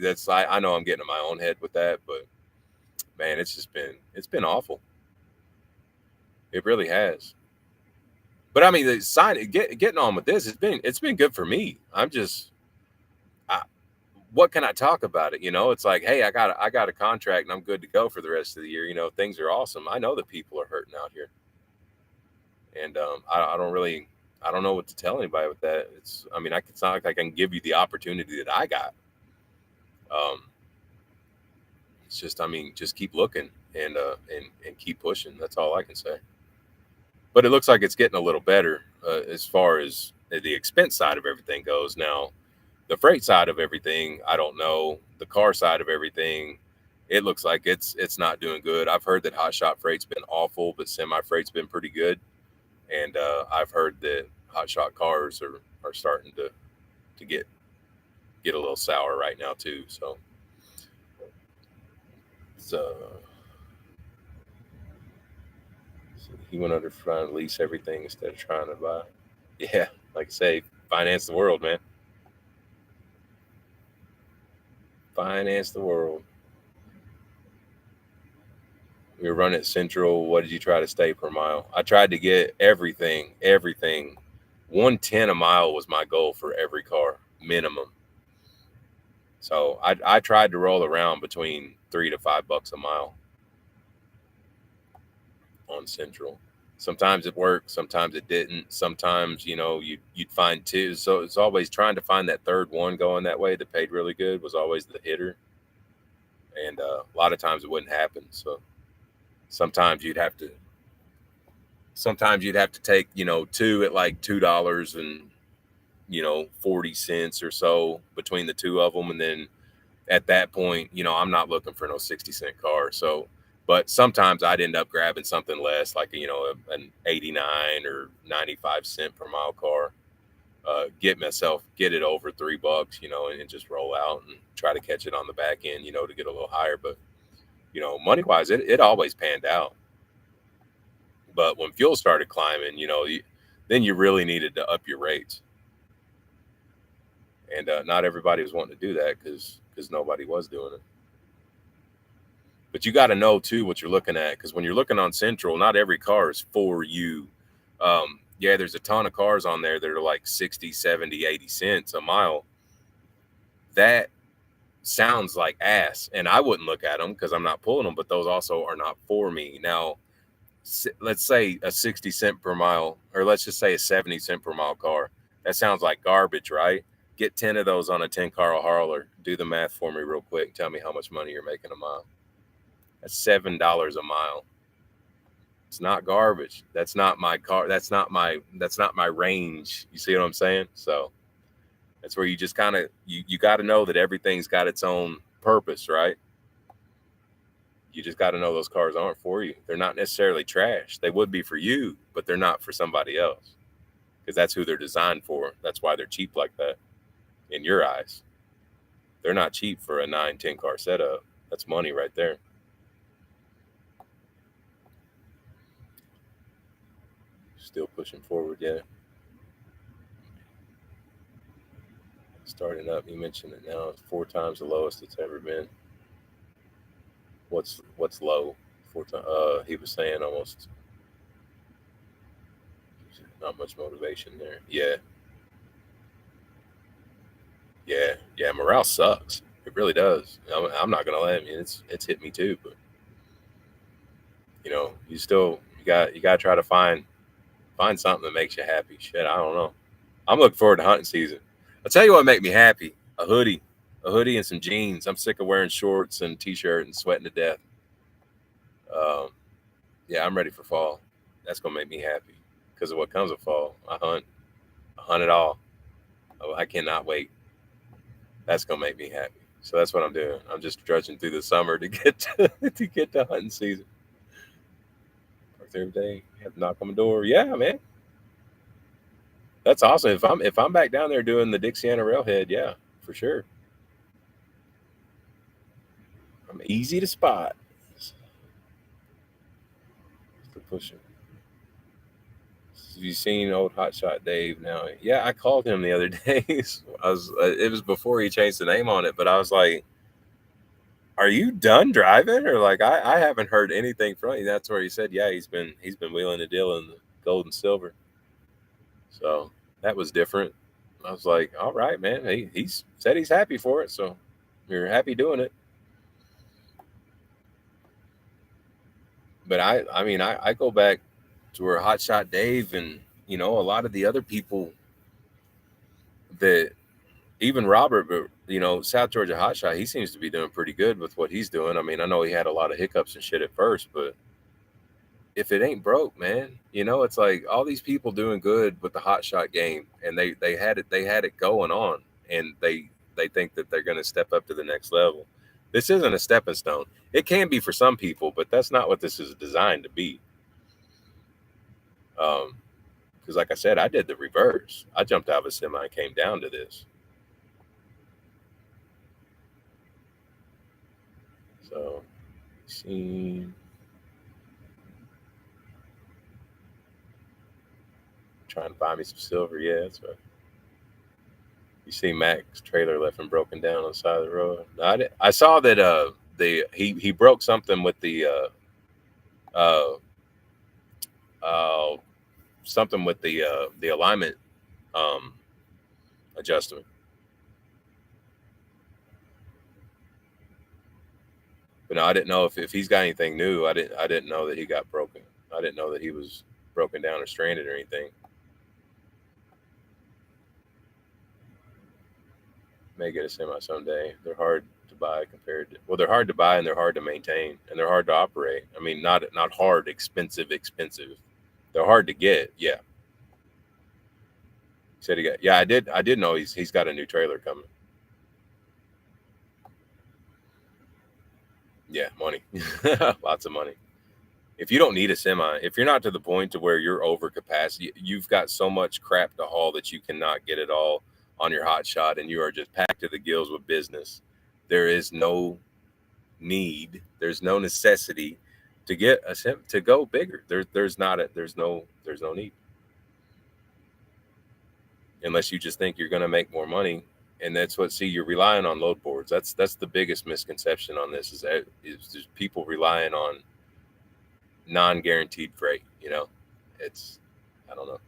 Speaker 1: know I'm getting in my own head with that, but man, it's been awful. It really has. But I mean, getting on with this, it's been good for me. What can I talk about it? It's like, hey, I got a contract and I'm good to go for the rest of the year. Things are awesome. I know that people are hurting out here, and I don't know what to tell anybody with that. It's not like I can give you the opportunity that I got. Um, it's just, just keep looking and keep pushing. That's all I can say. But it looks like it's getting a little better as far as the expense side of everything goes. Now, the freight side of everything, I don't know. The car side of everything, it looks like it's not doing good. I've heard that hot shot freight's been awful, but semi freight's been pretty good. And I've heard that hot shot cars are starting to get a little sour right now too. So he went under trying to lease everything instead of trying to buy. Yeah, like I say, finance the world, man. Finance the world. We were running at Central. What did you try to stay per mile? I tried to get everything. 110 a mile was my goal for every car, minimum. So I tried to roll around between $3 to $5 a mile on Central. Sometimes it worked, sometimes it didn't. Sometimes, you'd find two. So it's always trying to find that third one going that way that paid really good was always the hitter. And a lot of times it wouldn't happen. So sometimes you'd have to take, two at like $2 and 40 cents or so between the two of them. And then at that point, I'm not looking for no 60-cent car. So, but sometimes I'd end up grabbing something less, like, an 89 or 95-cent per mile car, get it over $3, and just roll out and try to catch it on the back end, to get a little higher. But, money wise, it always panned out. But when fuel started climbing, then you really needed to up your rates. And not everybody was wanting to do that because nobody was doing it. But you got to know too what you're looking at, because when you're looking on Central, not every car is for you. Yeah, there's a ton of cars on there that are like 60, 70, 80 cents a mile. That sounds like ass, and I wouldn't look at them because I'm not pulling them, but those also are not for me. Now, let's say a 60-cent per mile, or let's just say a 70-cent per mile car. That sounds like garbage, right? Get 10 of those on a 10-car hauler. Do the math for me real quick. Tell me how much money you're making a mile. That's $7 a mile. It's not garbage. That's not my car. That's not my range. You see what I'm saying? So that's where you just kind of, you got to know that everything's got its own purpose, right? You just got to know those cars aren't for you. They're not necessarily trash. They would be for you, but they're not for somebody else, because that's who they're designed for. That's why they're cheap like that in your eyes. They're not cheap for a 9-10 car setup. That's money right there. Still pushing forward, yeah. Starting up, you mentioned it now. It's 4 times the lowest it's ever been. What's low? 4 times. He was saying almost not much motivation there. Yeah, yeah. Morale sucks. It really does. I'm not gonna lie. I mean, it's hit me too. But you got to try to find something that makes you happy. Shit, I don't know. I'm looking forward to hunting season. I'll tell you what make me happy: a hoodie and some jeans. I'm sick of wearing shorts and t-shirt and sweating to death. Um, yeah, I'm ready for fall. That's gonna make me happy because of what comes with fall. I hunt it all. Oh, I cannot wait. That's gonna make me happy. So that's what I'm doing. I'm just drudging through the summer to get to get to hunting season. Work every day. You have to knock on the door. Yeah, man. That's awesome. If I'm back down there doing the Dixiana Railhead, yeah, for sure. I'm easy to spot. Still pushing. Have you seen old Hotshot Dave now? Yeah, I called him the other day. It was before he changed the name on it, but I was like, "Are you done driving?" Or like, I haven't heard anything from you. That's where he said, "Yeah, he's been wheeling the deal in the gold and silver." So that was different. I was like, "All right, man. He's said he's happy for it, so you're happy doing it." But I mean, I go back to where Hotshot Dave and a lot of the other people that even Robert, but South Georgia Hotshot, he seems to be doing pretty good with what he's doing. I mean, I know he had a lot of hiccups and shit at first, but if it ain't broke, man, it's like all these people doing good with the Hotshot game, and they had it going on, and they think that they're going to step up to the next level. This isn't a stepping stone. It can be for some people, but that's not what this is designed to be. Because like I said, I did the reverse. I jumped out of a semi and came down to this. So, see, trying to buy me some silver. Yeah, that's right. You see Mac's trailer left and broken down on the side of the road. No, I saw that he broke something with the uh uh something with the alignment um adjustment. But no, I didn't know if he's got anything new. I didn't know that he got broken. I didn't know that he was broken down or stranded or anything. May get a semi someday. They're hard to buy compared to they're hard to buy and they're hard to maintain and they're hard to operate. I mean, not hard, expensive. They're hard to get. Yeah. He said he got. Yeah, I did know he's got a new trailer coming. Yeah, money, lots of money. If you don't need a semi, if you're not to the point to where you're over capacity, you've got so much crap to haul that you cannot get it all on your hot shot, and you are just packed to the gills with business. There is no need. There's no necessity to get to go bigger. There's no need, unless you just think you're going to make more money. And that's you're relying on load boards. That's the biggest misconception on this is just people relying on non-guaranteed freight. It's, I don't know.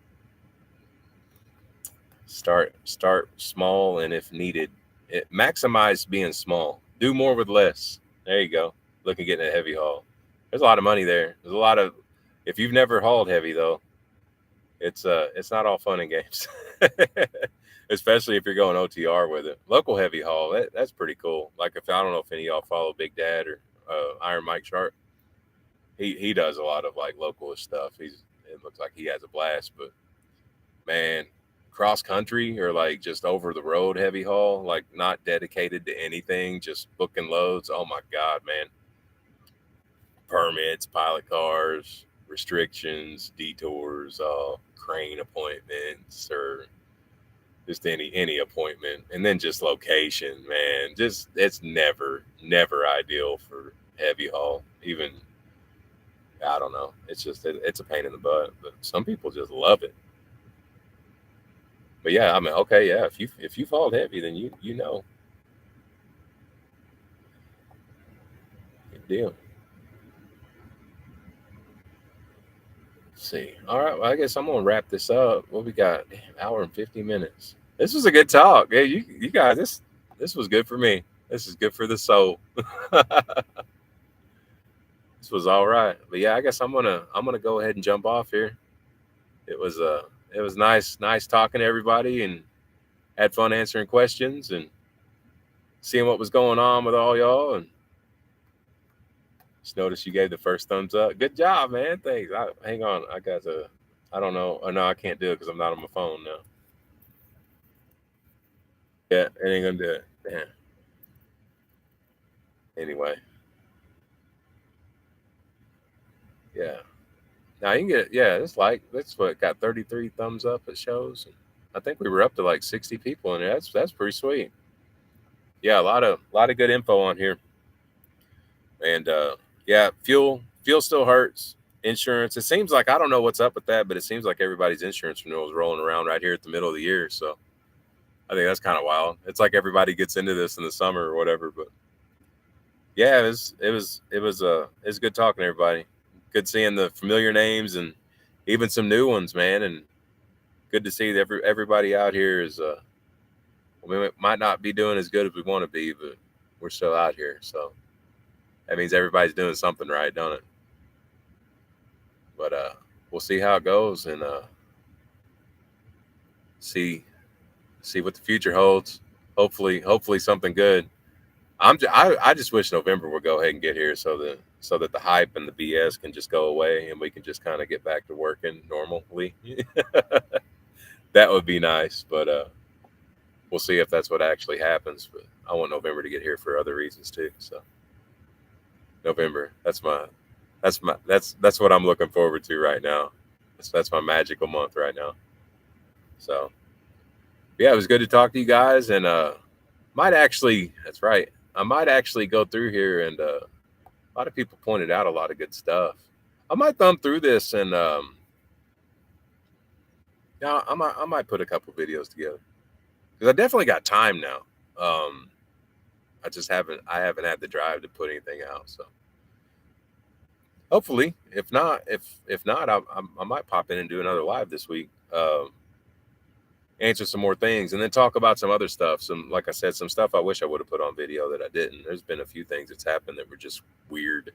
Speaker 1: Start small, and if needed, maximize being small. Do more with less. There you go. Look at getting a heavy haul. There's a lot of money there. There's a lot of. If you've never hauled heavy though, it's not all fun and games. Especially if you're going OTR with it. Local heavy haul, that's pretty cool. Like if I don't know if any of y'all follow Big Dad or Iron Mike Sharp. He does a lot of like localist stuff. It looks like he has a blast, but man, cross country or like just over the road heavy haul, like not dedicated to anything, just booking loads. Oh my God, man. Permits, pilot cars, restrictions, detours, crane appointments, or just any appointment. And then just location, man. Just it's never ideal for heavy haul. Even I don't know. It's just it's a pain in the butt, but some people just love it. But yeah, I mean, okay, yeah. If you fall heavy, then you know, good deal. Let's see. All right, well, I guess I'm gonna wrap this up. What we got? Damn, hour and 50 minutes. This was a good talk. Hey, you guys, this was good for me. This is good for the soul. This was all right. But yeah, I guess I'm gonna go ahead and jump off here. It was it was nice talking to everybody and had fun answering questions and seeing what was going on with all y'all. And just noticed you gave the first thumbs up. Good job, man. Thanks. Hang on. I got to. I don't know. Oh, no, I can't do it because I'm not on my phone now. Yeah, it ain't gonna do it. Damn. Anyway. Yeah. Now you can get it. Yeah, it's like that's what got 33 thumbs up. It shows. I think we were up to like 60 people in there. That's pretty sweet. Yeah, a lot of good info on here. And yeah, fuel still hurts. Insurance. It seems like I don't know what's up with that, but it seems like everybody's insurance renewal is rolling around right here at the middle of the year. So I think that's kind of wild. It's like everybody gets into this in the summer or whatever. But yeah, it was good talking to everybody. Good seeing the familiar names and even some new ones, man. And good to see that everybody out here is. We might not be doing as good as we want to be, but we're still out here. So that means everybody's doing something right, don't it? But we'll see how it goes and see what the future holds. Hopefully something good. I just wish November would go ahead and get here so that the hype and the BS can just go away and we can just kind of get back to working normally. That would be nice, but we'll see if that's what actually happens. But I want November to get here for other reasons too. So November, that's what I'm looking forward to right now. That's my magical month right now. So yeah, it was good to talk to you guys, and that's right. I might actually go through here, and a lot of people pointed out a lot of good stuff. I might thumb through this, and yeah, I might put a couple videos together because I definitely got time now. I haven't had the drive to put anything out, so hopefully, if not, I might pop in and do another live this week. Answer some more things and then talk about some other stuff. Like I said, some stuff I wish I would have put on video that I didn't. There's been a few things that's happened that were just weird.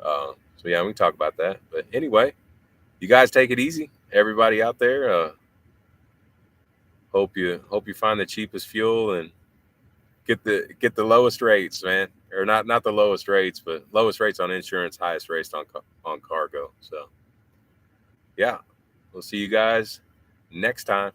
Speaker 1: So yeah, we can talk about that. But anyway, you guys take it easy. Everybody out there, hope you find the cheapest fuel and get the lowest rates, man. Or not the lowest rates, but lowest rates on insurance, highest rates on cargo. So yeah, we'll see you guys next time.